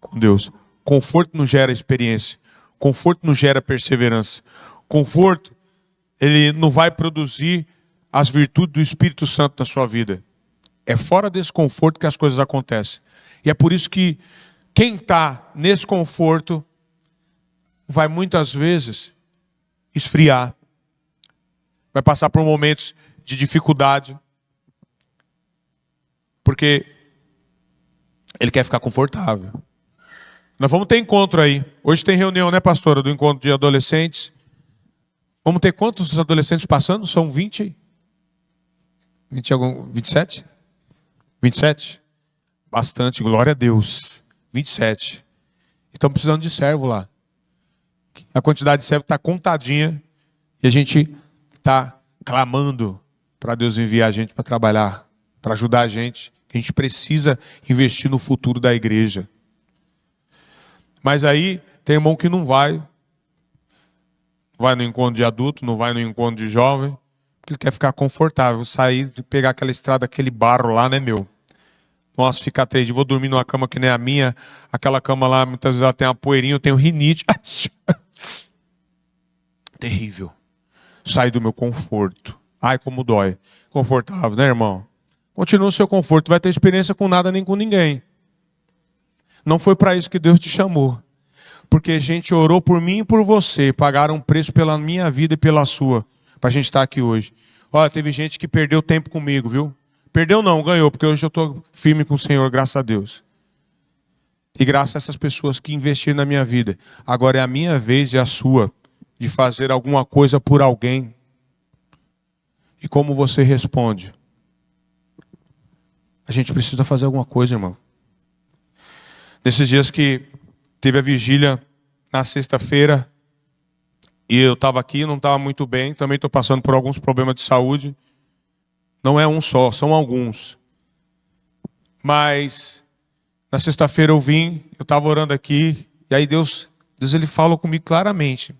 com Deus. Conforto não gera experiência. Conforto não gera perseverança. Conforto, ele não vai produzir as virtudes do Espírito Santo na sua vida. É fora desse conforto que as coisas acontecem. E é por isso que quem está nesse conforto vai muitas vezes esfriar. Vai passar por momentos de dificuldade. Porque ele quer ficar confortável. Nós vamos ter encontro aí. Hoje tem reunião, né, pastora, do encontro de adolescentes. Vamos ter quantos adolescentes passando? São 20? 27? 27? Bastante, glória a Deus. 27. Estamos precisando de servo lá. A quantidade de servo está contadinha. E a gente está clamando para Deus enviar a gente para trabalhar, para ajudar a gente. A gente precisa investir no futuro da igreja. Mas aí tem irmão que não vai no encontro de adulto, não vai no encontro de jovem, porque ele quer ficar confortável, sair, pegar aquela estrada, aquele barro lá, né, meu? Nossa, ficar 3 dias, vou dormir numa cama que nem a minha, aquela cama lá, muitas vezes ela tem uma poeirinha, eu tenho rinite. Terrível. Sair do meu conforto. Ai, como dói. Confortável, né, irmão? Continua o seu conforto, vai ter experiência com nada nem com ninguém. Não foi para isso que Deus te chamou. Porque gente orou por mim e por você. Pagaram um preço pela minha vida e pela sua. Para a gente estar aqui hoje. Olha, teve gente que perdeu tempo comigo, viu? Perdeu não, ganhou. Porque hoje eu estou firme com o Senhor, graças a Deus. E graças a essas pessoas que investiram na minha vida. Agora é a minha vez e a sua. De fazer alguma coisa por alguém. E como você responde? A gente precisa fazer alguma coisa, irmão. Nesses dias que teve a vigília na sexta-feira, e eu estava aqui, não estava muito bem, também estou passando por alguns problemas de saúde. Não é um só, são alguns. Mas na sexta-feira eu vim, eu estava orando aqui, e aí Deus ele falou comigo claramente. Ele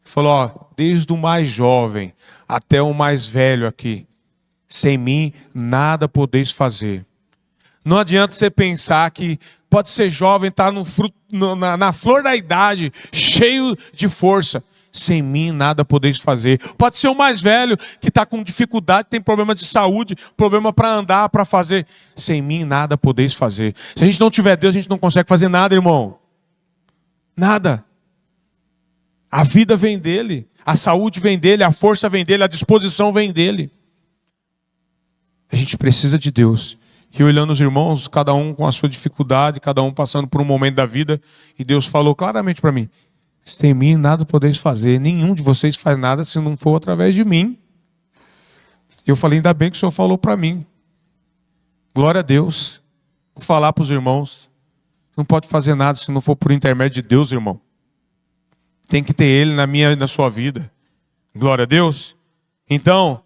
falou, ó, desde o mais jovem até o mais velho aqui, sem mim nada podeis fazer. Não adianta você pensar que pode ser jovem, estar na flor da idade, cheio de força. Sem mim nada podeis fazer. Pode ser o mais velho, que está com dificuldade, tem problema de saúde, problema para andar, para fazer. Sem mim nada podeis fazer. Se a gente não tiver Deus, a gente não consegue fazer nada, irmão. Nada. A vida vem dele, a saúde vem dele, a força vem dele, a disposição vem dele. A gente precisa de Deus. E olhando os irmãos, cada um com a sua dificuldade, cada um passando por um momento da vida, e Deus falou claramente para mim, sem mim nada podeis fazer, nenhum de vocês faz nada se não for através de mim. Eu falei, ainda bem que o Senhor falou para mim. Glória a Deus. Vou falar para os irmãos, não pode fazer nada se não for por intermédio de Deus, irmão. Tem que ter Ele na minha e na sua vida. Glória a Deus. Então,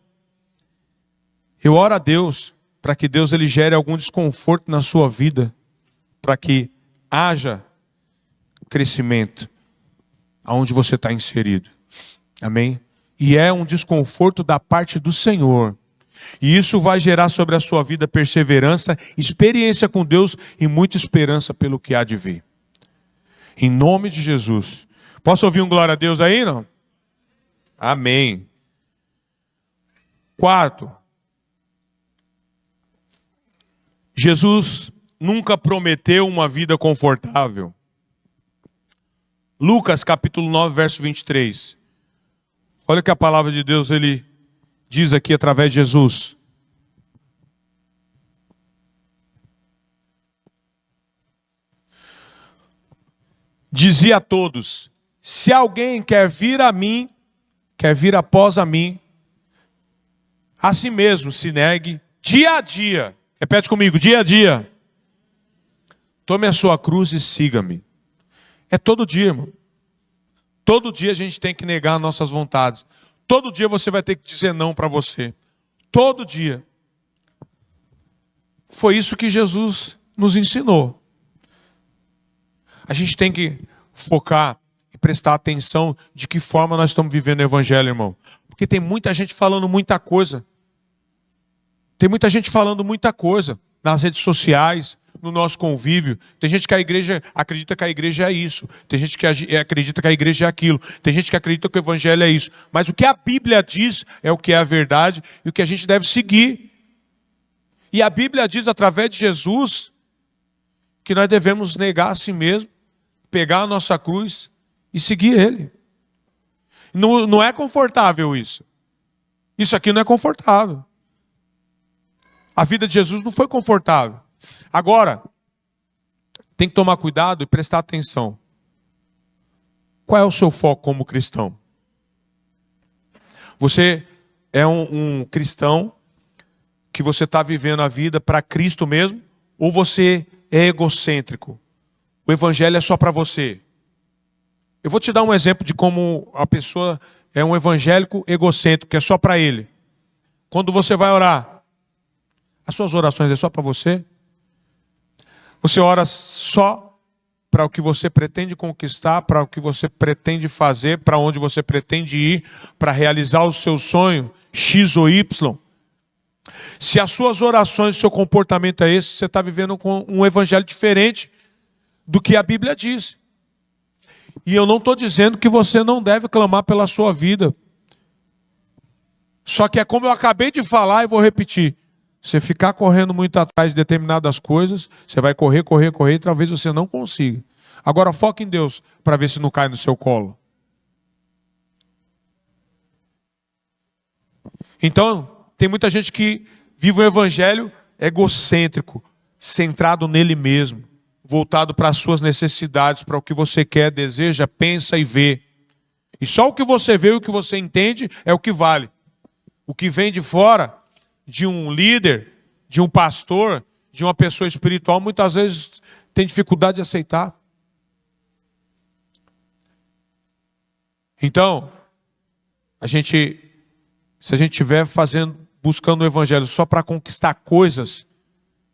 eu oro a Deus para que Deus ele gere algum desconforto na sua vida, para que haja crescimento aonde você está inserido. Amém? E é um desconforto da parte do Senhor. E isso vai gerar sobre a sua vida perseverança, experiência com Deus e muita esperança pelo que há de vir. Em nome de Jesus. Posso ouvir um glória a Deus aí, não? Amém. 4. Jesus nunca prometeu uma vida confortável. Lucas capítulo 9, verso 23. Olha o que a palavra de Deus ele diz aqui através de Jesus. Dizia a todos, Se alguém quer vir a mim, quer vir após a mim, a si mesmo se negue dia a dia. Repete comigo, dia a dia. Tome a sua cruz e siga-me. É todo dia, irmão. Todo dia a gente tem que negar nossas vontades. Todo dia você vai ter que dizer não para você. Todo dia. Foi isso que Jesus nos ensinou. A gente tem que focar e prestar atenção de que forma nós estamos vivendo o evangelho, irmão. Porque tem muita gente falando muita coisa. Tem muita gente falando muita coisa nas redes sociais, no nosso convívio. Tem gente que a igreja acredita que a igreja é isso. Tem gente que acredita que a igreja é aquilo. Tem gente que acredita que o evangelho é isso. Mas o que a Bíblia diz é o que é a verdade e o que a gente deve seguir. E a Bíblia diz, através de Jesus, que nós devemos negar a si mesmo, pegar a nossa cruz e seguir Ele. Não é confortável isso. Isso aqui não é confortável. A vida de Jesus não foi confortável. Agora, tem que tomar cuidado e prestar atenção. Qual é o seu foco como cristão? Você é um cristão que você está vivendo a vida para Cristo mesmo? Ou você é egocêntrico? O evangelho é só para você. Eu vou te dar um exemplo de como a pessoa é um evangélico egocêntrico, que é só para ele. Quando você vai orar, as suas orações é só para você? Você ora só para o que você pretende conquistar, para o que você pretende fazer, para onde você pretende ir, para realizar o seu sonho, X ou Y? Se as suas orações, seu comportamento é esse, você está vivendo com um evangelho diferente do que a Bíblia diz. E eu não estou dizendo que você não deve clamar pela sua vida. Só que é como eu acabei de falar e vou repetir. Você ficar correndo muito atrás de determinadas coisas, você vai correr, e talvez você não consiga. Agora foca em Deus para ver se não cai no seu colo. Então, tem muita gente que vive o evangelho egocêntrico, centrado nele mesmo, voltado para as suas necessidades, para o que você quer, deseja, pensa e vê. E só o que você vê e o que você entende é o que vale. O que vem de fora de um líder, de um pastor, de uma pessoa espiritual, muitas vezes tem dificuldade de aceitar. Então, se a gente estiver buscando o evangelho só para conquistar coisas,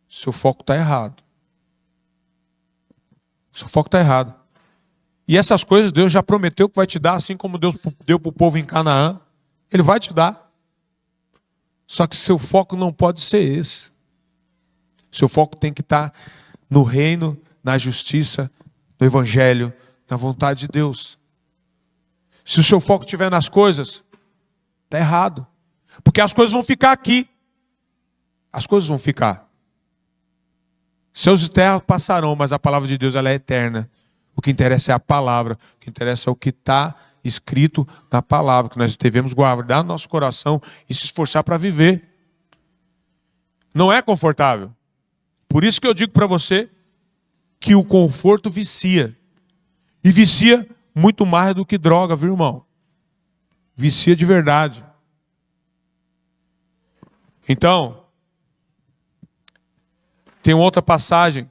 seu foco está errado. Seu foco está errado. E essas coisas Deus já prometeu que vai te dar, assim como Deus deu para o povo em Canaã. Ele vai te dar. Só que seu foco não pode ser esse. Seu foco tem que estar no reino, na justiça, no evangelho, na vontade de Deus. Se o seu foco estiver nas coisas, está errado. Porque as coisas vão ficar aqui. As coisas vão ficar. Céus e terra passarão, mas a palavra de Deus ela é eterna. O que interessa é a palavra. O que interessa é o que está escrito na palavra, que nós devemos guardar no nosso coração e se esforçar para viver. Não é confortável. Por isso que eu digo para você que o conforto vicia. E vicia muito mais do que droga, viu, irmão? Vicia de verdade. Então, tem outra passagem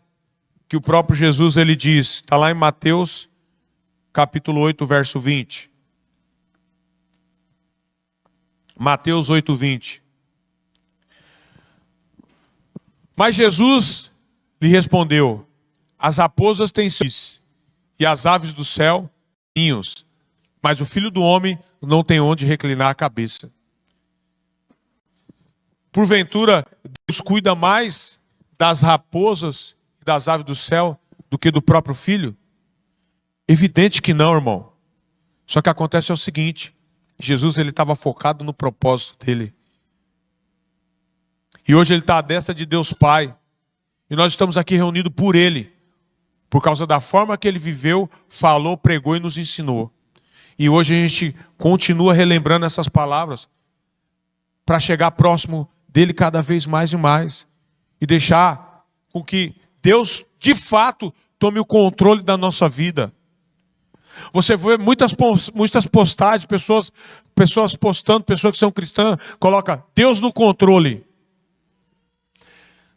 que o próprio Jesus ele diz, está lá em Mateus capítulo 8, verso 20. Mateus 8, 20. Mas Jesus lhe respondeu: as raposas têm cis, e as aves do céu ninhos, mas o Filho do Homem não tem onde reclinar a cabeça. Porventura, Deus cuida mais das raposas e das aves do céu do que do próprio Filho? Evidente que não, irmão. Só que acontece é o seguinte: Jesus ele estava focado no propósito dele. E hoje ele está à destra de Deus Pai. E nós estamos aqui reunidos por ele. Por causa da forma que ele viveu, falou, pregou e nos ensinou. E hoje a gente continua relembrando essas palavras para chegar próximo dele cada vez mais e mais. E deixar com que Deus, de fato, tome o controle da nossa vida. Você vê muitas postagens, pessoas postando, pessoas que são cristãs, coloca Deus no controle.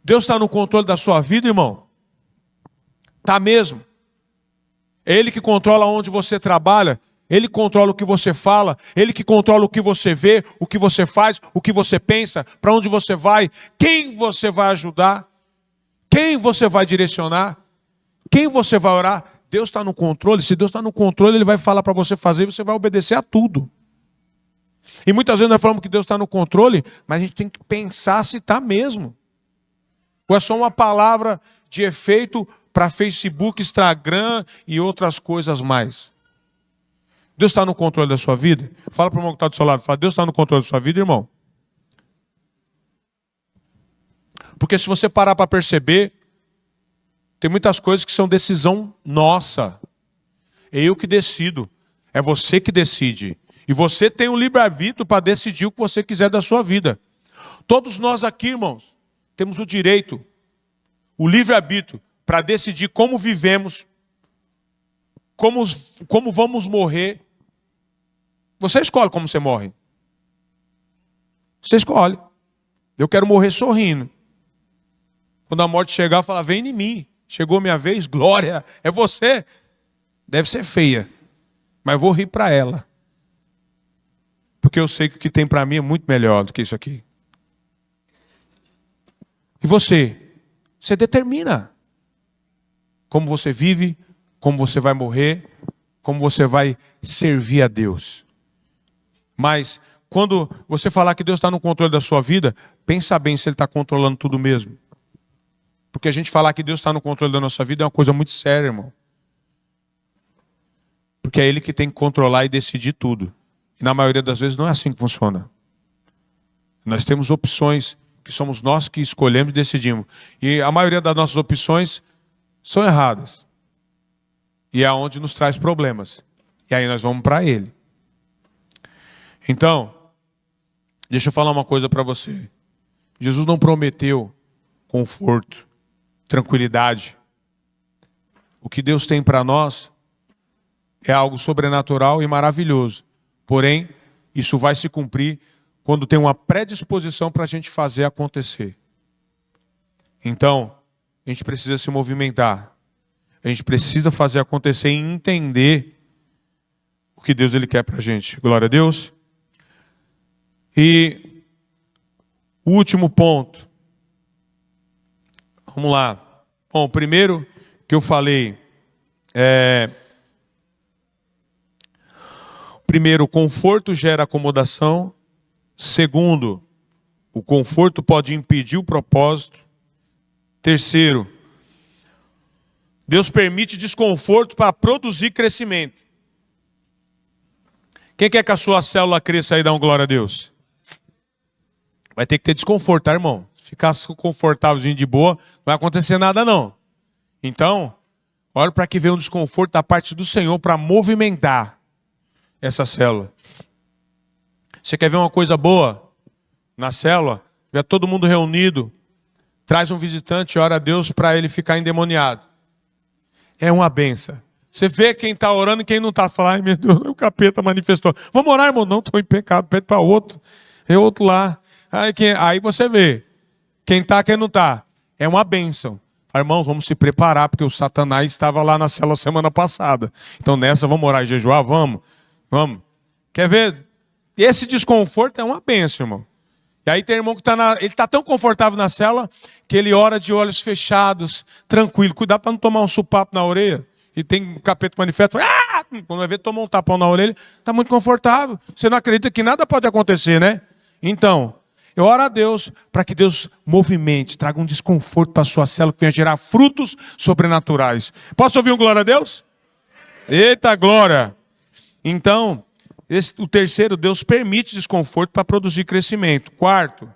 Deus está no controle da sua vida, irmão? Está mesmo. É Ele que controla onde você trabalha, Ele controla o que você fala, Ele que controla o que você vê, o que você faz, o que você pensa, para onde você vai, quem você vai ajudar, quem você vai direcionar, quem você vai orar. Deus está no controle. Se Deus está no controle, Ele vai falar para você fazer e você vai obedecer a tudo. E muitas vezes nós falamos que Deus está no controle, mas a gente tem que pensar se está mesmo. Ou é só uma palavra de efeito para Facebook, Instagram e outras coisas mais. Deus está no controle da sua vida? Fala para o irmão que está do seu lado. Fala, Deus está no controle da sua vida, irmão? Porque se você parar para perceber, tem muitas coisas que são decisão nossa. É eu que decido. É você que decide. E você tem o livre-arbítrio para decidir o que você quiser da sua vida. Todos nós aqui, irmãos, temos o direito, o livre-arbítrio, para decidir como vivemos, como vamos morrer. Você escolhe como você morre. Você escolhe. Eu quero morrer sorrindo. Quando a morte chegar, fala, vem em mim. Chegou minha vez, glória, é você. Deve ser feia, mas eu vou rir para ela. Porque eu sei que o que tem para mim é muito melhor do que isso aqui. E você? Você determina como você vive, como você vai morrer, como você vai servir a Deus. Mas quando você falar que Deus está no controle da sua vida, pensa bem se Ele está controlando tudo mesmo. Porque a gente falar que Deus está no controle da nossa vida é uma coisa muito séria, irmão. Porque é Ele que tem que controlar e decidir tudo. E na maioria das vezes não é assim que funciona. Nós temos opções que somos nós que escolhemos e decidimos. E a maioria das nossas opções são erradas. E é onde nos traz problemas. E aí nós vamos para Ele. Então, deixa eu falar uma coisa para você. Jesus não prometeu conforto, tranquilidade. O que Deus tem para nós é algo sobrenatural e maravilhoso. Porém, isso vai se cumprir quando tem uma predisposição para a gente fazer acontecer. Então, a gente precisa se movimentar. A gente precisa fazer acontecer e entender o que Deus Ele quer para a gente. Glória a Deus. E o último ponto. Vamos lá. Bom, o primeiro que eu falei é... Primeiro, o conforto gera acomodação. Segundo, o conforto pode impedir o propósito. Terceiro, Deus permite desconforto para produzir crescimento. Quem quer que a sua célula cresça aí, dá um glória a Deus? Vai ter que ter desconforto, tá, irmão? Se ficar confortávelzinho de boa, não vai acontecer nada, não. Então, olha para que venha um desconforto da parte do Senhor para movimentar essa célula. Você quer ver uma coisa boa na célula? Vê todo mundo reunido, traz um visitante e ora a Deus para ele ficar endemoniado. É uma benção. Você vê quem está orando e quem não está. Fala, ai meu Deus, o capeta manifestou. Vamos orar, irmão? Não, estou em pecado, pede para outro. É outro lá. Aí você vê quem está, quem não está. É uma bênção. Irmãos, vamos se preparar, porque o Satanás estava lá na célula semana passada. Então nessa, vamos orar e jejuar? Vamos. Vamos. Quer ver? Esse desconforto é uma bênção, irmão. E aí tem irmão que ele está tão confortável na cela que ele ora de olhos fechados, tranquilo. Cuidado para não tomar um supapo na orelha. E tem capeta manifesto. Quando vai ver, tomou um tapão na orelha, está muito confortável. Você não acredita que nada pode acontecer, né? Então, eu oro a Deus para que Deus movimente, traga um desconforto para a sua célula, que venha gerar frutos sobrenaturais. Posso ouvir um glória a Deus? Eita glória! Então, o terceiro, Deus permite desconforto para produzir crescimento. Quarto,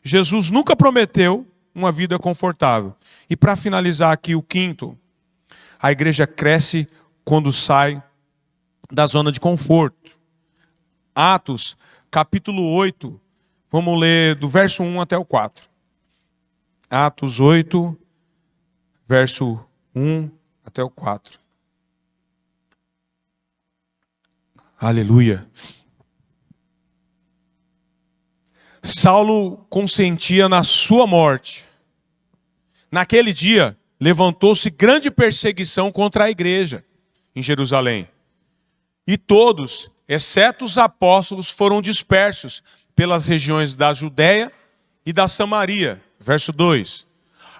Jesus nunca prometeu uma vida confortável. E para finalizar aqui, o quinto, a igreja cresce quando sai da zona de conforto. Atos, capítulo 8, vamos ler do verso 1 até o 4. Atos 8, verso 1 até o 4. Aleluia. Saulo consentia na sua morte. Naquele dia, levantou-se grande perseguição contra a igreja em Jerusalém. E todos, exceto os apóstolos, foram dispersos pelas regiões da Judéia e da Samaria. Verso 2.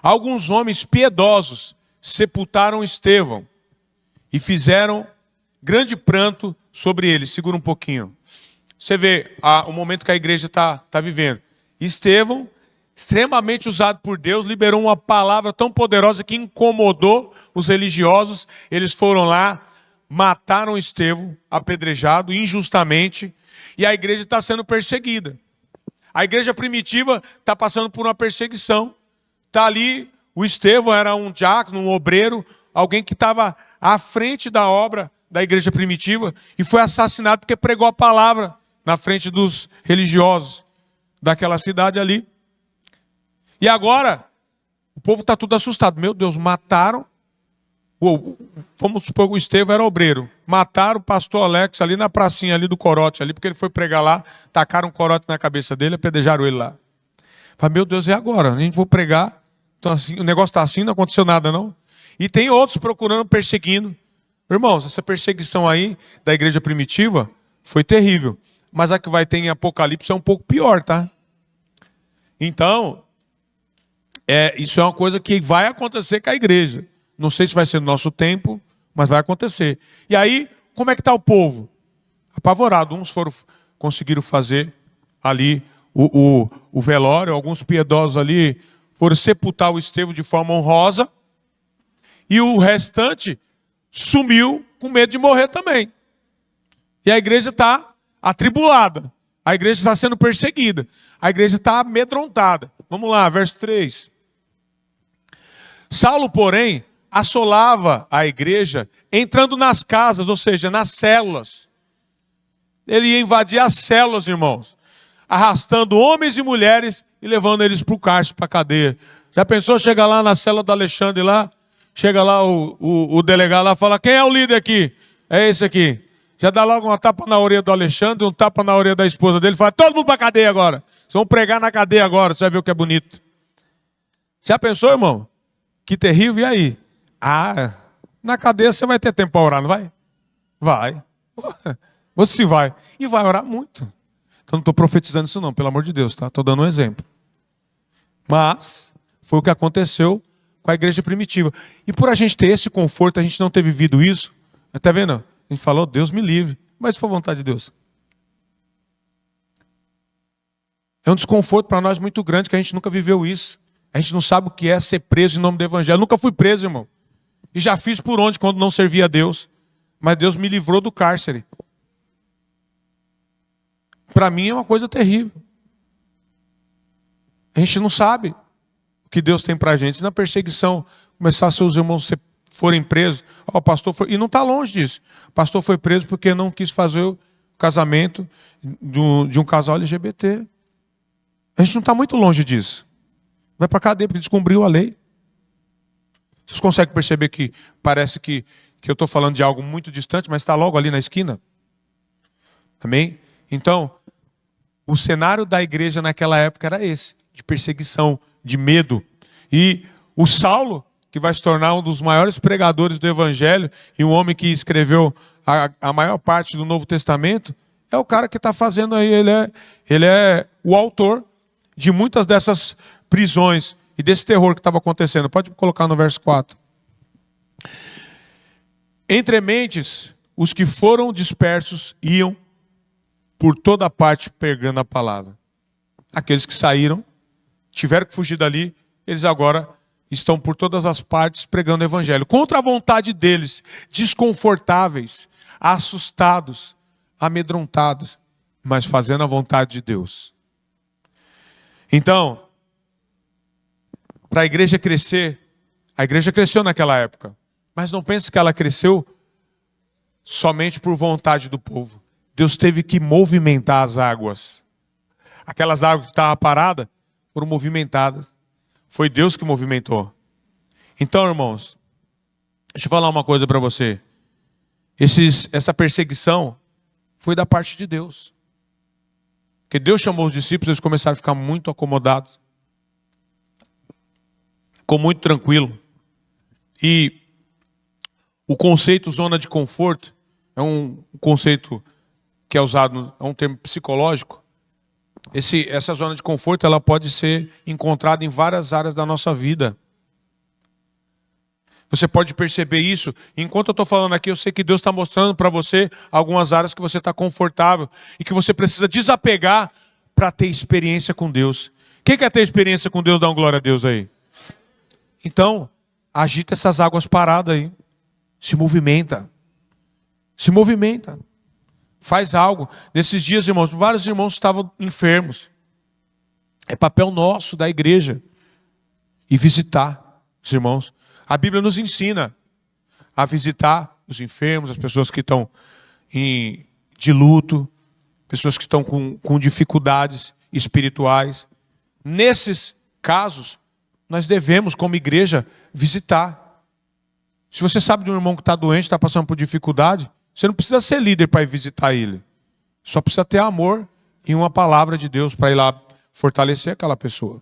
Alguns homens piedosos sepultaram Estevão e fizeram grande pranto sobre ele. Segura um pouquinho. Você vê o momento que a igreja está vivendo. Estevão, extremamente usado por Deus, liberou uma palavra tão poderosa que incomodou os religiosos. Eles foram lá, mataram Estevão, apedrejado injustamente, e a igreja está sendo perseguida. A igreja primitiva está passando por uma perseguição. Está ali, o Estevão era um diácono, um obreiro, alguém que estava à frente da obra da igreja primitiva, e foi assassinado porque pregou a palavra na frente dos religiosos daquela cidade ali. E agora, o povo está tudo assustado. Meu Deus, mataram, vamos supor que o Estevão era obreiro, mataram o pastor Alex ali na pracinha ali do corote, ali, porque ele foi pregar lá, tacaram um corote na cabeça dele, apedrejaram ele lá. Falei, meu Deus, e agora? A gente vai pregar, então, assim, o negócio está assim, não aconteceu nada não. E tem outros procurando, perseguindo. Irmãos, essa perseguição aí da igreja primitiva foi terrível. Mas a que vai ter em Apocalipse é um pouco pior, tá? Então, isso é uma coisa que vai acontecer com a igreja. Não sei se vai ser no nosso tempo, mas vai acontecer. E aí, como é que está o povo? Apavorado. Uns conseguiram fazer ali o velório, alguns piedosos ali foram sepultar o Estevão de forma honrosa, e o restante sumiu com medo de morrer também. E a igreja está atribulada. A igreja está sendo perseguida. A igreja está amedrontada. Vamos lá, verso 3. Saulo, porém, assolava a igreja, entrando nas casas, ou seja, nas células. Ele ia invadir as células, irmãos, arrastando homens e mulheres e levando eles para o cárcere, para a cadeia. Já pensou chegar lá na célula do Alexandre lá? Chega lá o delegado lá e fala, quem é o líder aqui? É esse aqui. Já dá logo uma tapa na orelha do Alexandre, um tapa na orelha da esposa dele, fala, todo mundo para a cadeia agora. Vocês vão pregar na cadeia agora, você vai ver o que é bonito. Já pensou, irmão? Que terrível, e aí? Na cadeia você vai ter tempo para orar, não vai? Vai. Você vai. E vai orar muito. Então não estou profetizando isso não, pelo amor de Deus, tá? Estou dando um exemplo. Mas foi o que aconteceu com a igreja primitiva. E por a gente ter esse conforto, a gente não ter vivido isso, está vendo? A gente falou, Deus me livre. Mas se for vontade de Deus. É um desconforto para nós muito grande, que a gente nunca viveu isso. A gente não sabe o que é ser preso em nome do Evangelho. Eu nunca fui preso, irmão. E já fiz por onde quando não servia a Deus. Mas Deus me livrou do cárcere. Para mim é uma coisa terrível. A gente não sabe o que Deus tem para a gente. Se na perseguição começar seus irmãos forem presos, o pastor foi, e não está longe disso. O pastor foi preso porque não quis fazer o casamento de um casal LGBT. A gente não está muito longe disso. Vai para a cadeia porque descumpriu a lei. Vocês conseguem perceber que parece que eu estou falando de algo muito distante, mas está logo ali na esquina? Amém? Então, o cenário da igreja naquela época era esse, de perseguição, de medo. E o Saulo, que vai se tornar um dos maiores pregadores do Evangelho, e um homem que escreveu a maior parte do Novo Testamento, é o cara que está fazendo aí, ele é o autor de muitas dessas prisões e desse terror que estava acontecendo. Pode colocar no verso 4. Entre mentes, os que foram dispersos iam por toda parte pregando a palavra. Aqueles que saíram, tiveram que fugir dali, eles agora estão por todas as partes pregando o Evangelho. Contra a vontade deles, desconfortáveis, assustados, amedrontados, mas fazendo a vontade de Deus. Então, para a igreja crescer, a igreja cresceu naquela época, mas não pense que ela cresceu somente por vontade do povo. Deus teve que movimentar as águas. Aquelas águas que estavam paradas foram movimentadas. Foi Deus que movimentou. Então, irmãos, deixa eu falar uma coisa para você. Essa perseguição foi da parte de Deus. Porque Deus chamou os discípulos, eles começaram a ficar muito acomodados. Ficou muito tranquilo. E o conceito zona de conforto é um conceito que é usado, é um termo psicológico. Essa zona de conforto, ela pode ser encontrada em várias áreas da nossa vida. Você pode perceber isso. Enquanto eu estou falando aqui, eu sei que Deus está mostrando para você algumas áreas que você está confortável e que você precisa desapegar para ter experiência com Deus. Quem quer ter experiência com Deus, dá uma glória a Deus aí. Então, agita essas águas paradas aí. Se movimenta. Se movimenta. Faz algo. Nesses dias, irmãos, vários irmãos estavam enfermos. É papel nosso da igreja e visitar os irmãos. A Bíblia nos ensina a visitar os enfermos, as pessoas que estão de luto, pessoas que estão com dificuldades espirituais. Nesses casos, nós devemos, como igreja, visitar. Se você sabe de um irmão que está doente, está passando por dificuldade, você não precisa ser líder para ir visitar ele. Só precisa ter amor e uma palavra de Deus para ir lá fortalecer aquela pessoa.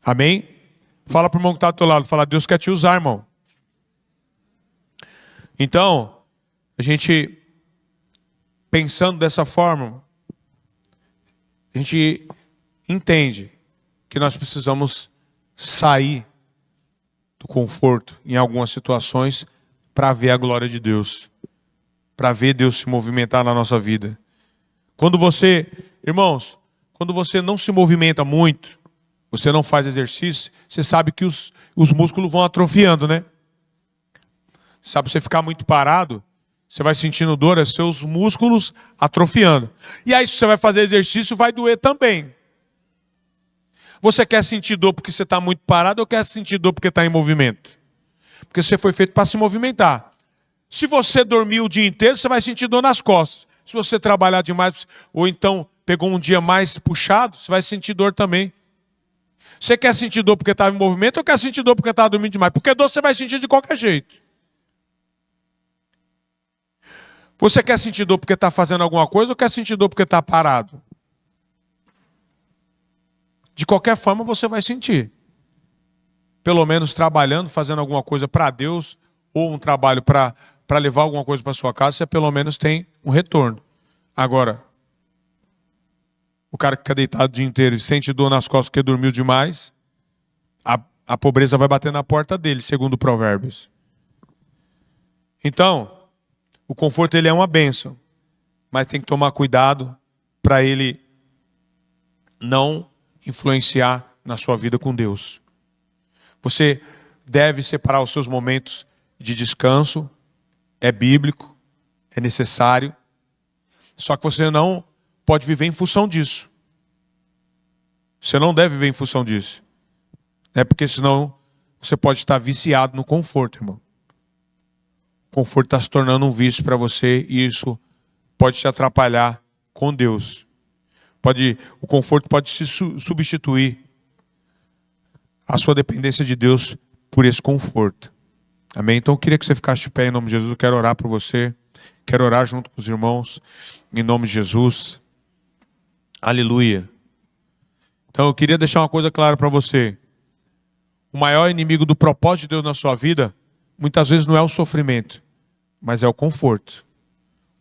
Amém? Fala para o irmão que está do teu lado, fala, Deus quer te usar, irmão. Então, a gente, pensando dessa forma, a gente entende que nós precisamos sair do conforto em algumas situações para ver a glória de Deus, para ver Deus se movimentar na nossa vida. Quando você, irmãos, quando você não se movimenta muito, você não faz exercício, você sabe que os músculos vão atrofiando, né? Sabe, você ficar muito parado, você vai sentindo dor, é seus músculos atrofiando. E aí, se você vai fazer exercício, vai doer também. Você quer sentir dor porque você está muito parado ou quer sentir dor porque está em movimento? Porque você foi feito para se movimentar. Se você dormir o dia inteiro, você vai sentir dor nas costas. Se você trabalhar demais, ou então pegou um dia mais puxado, você vai sentir dor também. Você quer sentir dor porque estava em movimento ou quer sentir dor porque estava dormindo demais? Porque dor você vai sentir de qualquer jeito. Você quer sentir dor porque está fazendo alguma coisa ou quer sentir dor porque está parado? De qualquer forma você vai sentir. Pelo menos trabalhando, fazendo alguma coisa para Deus, ou um trabalho para levar alguma coisa para sua casa, você pelo menos tem um retorno. Agora, o cara que fica deitado o dia inteiro e sente dor nas costas porque dormiu demais, a pobreza vai bater na porta dele, segundo Provérbios. Então, o conforto ele é uma bênção, mas tem que tomar cuidado para ele não influenciar na sua vida com Deus. Você deve separar os seus momentos de descanso, é bíblico, é necessário, só que você não pode viver em função disso. Você não deve viver em função disso. Porque senão você pode estar viciado no conforto, irmão. O conforto está se tornando um vício para você e isso pode te atrapalhar com Deus. O conforto pode se substituir a sua dependência de Deus por esse conforto. Amém? Então eu queria que você ficasse de pé em nome de Jesus. Eu quero orar por você. Quero orar junto com os irmãos em nome de Jesus. Aleluia. Então eu queria deixar uma coisa clara para você. O maior inimigo do propósito de Deus na sua vida, muitas vezes não é o sofrimento, mas é o conforto.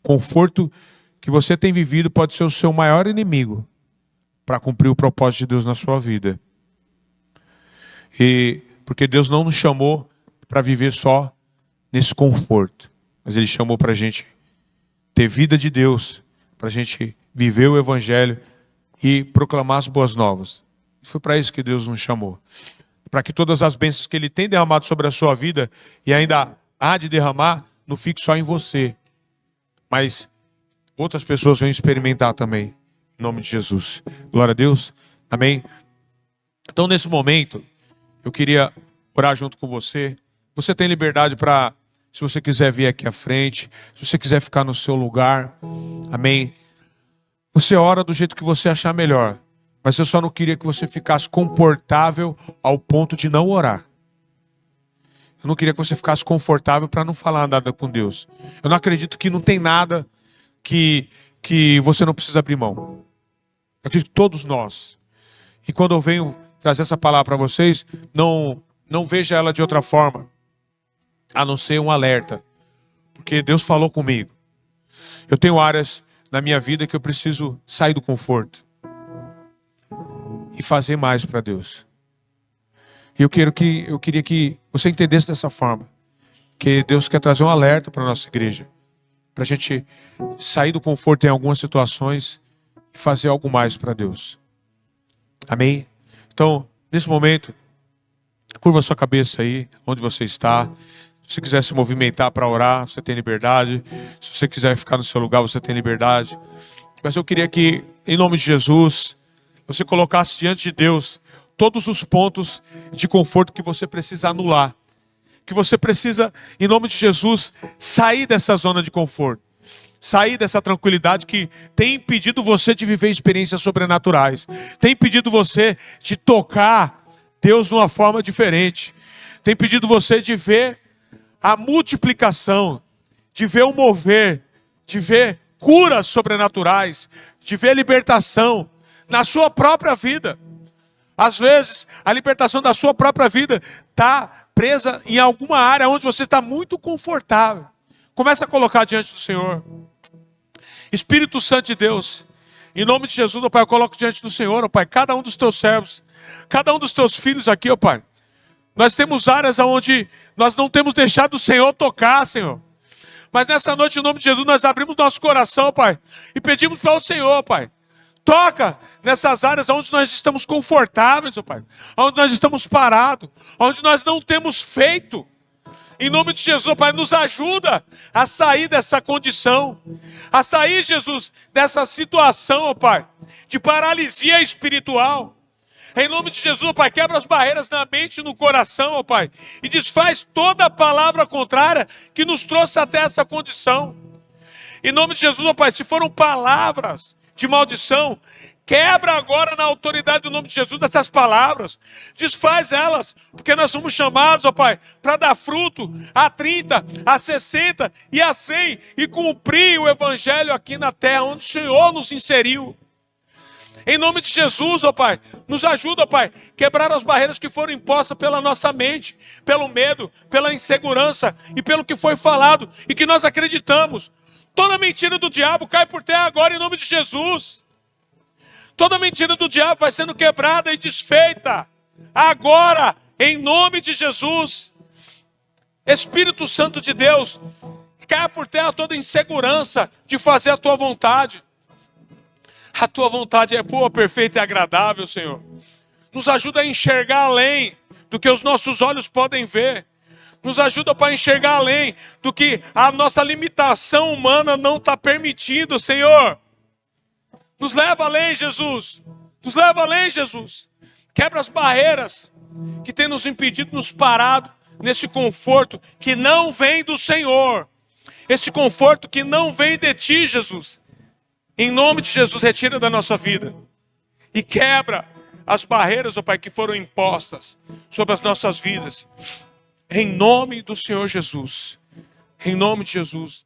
Conforto que você tem vivido pode ser o seu maior inimigo para cumprir o propósito de Deus na sua vida. E porque Deus não nos chamou para viver só nesse conforto, mas Ele chamou para a gente ter vida de Deus, para a gente viver o Evangelho e proclamar as boas novas. Foi para isso que Deus nos chamou. Para que todas as bênçãos que Ele tem derramado sobre a sua vida e ainda há de derramar, não fique só em você, mas outras pessoas vão experimentar também. Em nome de Jesus. Glória a Deus. Amém. Então nesse momento, eu queria orar junto com você. Você tem liberdade para, se você quiser vir aqui à frente, se você quiser ficar no seu lugar. Amém. Você ora do jeito que você achar melhor. Mas eu só não queria que você ficasse confortável ao ponto de não orar. Eu não queria que você ficasse confortável para não falar nada com Deus. Eu não acredito que não tem nada que você não precisa abrir mão. Eu acredito que todos nós. E quando eu venho trazer essa palavra para vocês, não veja ela de outra forma, a não ser um alerta. Porque Deus falou comigo. Eu tenho áreas na minha vida que eu preciso sair do conforto e fazer mais para Deus. E eu queria que você entendesse dessa forma, que Deus quer trazer um alerta para a nossa igreja, para a gente sair do conforto em algumas situações e fazer algo mais para Deus. Amém? Então, nesse momento, curva sua cabeça aí, onde você está. Se você quiser se movimentar para orar, você tem liberdade. Se você quiser ficar no seu lugar, você tem liberdade. Mas eu queria que, em nome de Jesus, você colocasse diante de Deus todos os pontos de conforto que você precisa anular. Que você precisa, em nome de Jesus, sair dessa zona de conforto. Sair dessa tranquilidade que tem impedido você de viver experiências sobrenaturais. Tem impedido você de tocar Deus de uma forma diferente. Tem impedido você de ver a multiplicação, de ver o mover, de ver curas sobrenaturais, de ver libertação na sua própria vida. Às vezes, a libertação da sua própria vida está presa em alguma área onde você está muito confortável. Começa a colocar diante do Senhor. Espírito Santo de Deus, em nome de Jesus, ó Pai, eu coloco diante do Senhor, ó Pai, cada um dos teus servos, cada um dos teus filhos aqui, ó Pai. Nós temos áreas onde nós não temos deixado o Senhor tocar, Senhor. Mas nessa noite, em nome de Jesus, nós abrimos nosso coração, Pai, e pedimos para o Senhor, Pai. Toca nessas áreas onde nós estamos confortáveis, ó Pai. Onde nós estamos parados, onde nós não temos feito. Em nome de Jesus, Pai, nos ajuda a sair dessa condição. A sair, Jesus, dessa situação, ó Pai, de paralisia espiritual. Em nome de Jesus, ó Pai, quebra as barreiras na mente e no coração, ó Pai. E desfaz toda a palavra contrária que nos trouxe até essa condição. Em nome de Jesus, ó Pai, se foram palavras de maldição, quebra agora na autoridade do nome de Jesus essas palavras. Desfaz elas, porque nós somos chamados, ó Pai, para dar fruto a 30, a 60 e a 100 e cumprir o evangelho aqui na terra, onde o Senhor nos inseriu. Em nome de Jesus, ó Pai, nos ajuda, ó Pai, quebrar as barreiras que foram impostas pela nossa mente, pelo medo, pela insegurança e pelo que foi falado e que nós acreditamos. Toda mentira do diabo cai por terra agora em nome de Jesus. Toda mentira do diabo vai sendo quebrada e desfeita agora em nome de Jesus. Espírito Santo de Deus, cai por terra toda insegurança de fazer a tua vontade. A tua vontade é boa, perfeita e agradável, Senhor. Nos ajuda a enxergar além do que os nossos olhos podem ver. Nos ajuda para enxergar além do que a nossa limitação humana não está permitindo, Senhor. Nos leva além, Jesus. Nos leva além, Jesus. Quebra as barreiras que tem nos impedido, nos parado nesse conforto que não vem do Senhor. Esse conforto que não vem de Ti, Jesus. Em nome de Jesus, retira da nossa vida. E quebra as barreiras, ó Pai, que foram impostas sobre as nossas vidas. Em nome do Senhor Jesus. Em nome de Jesus.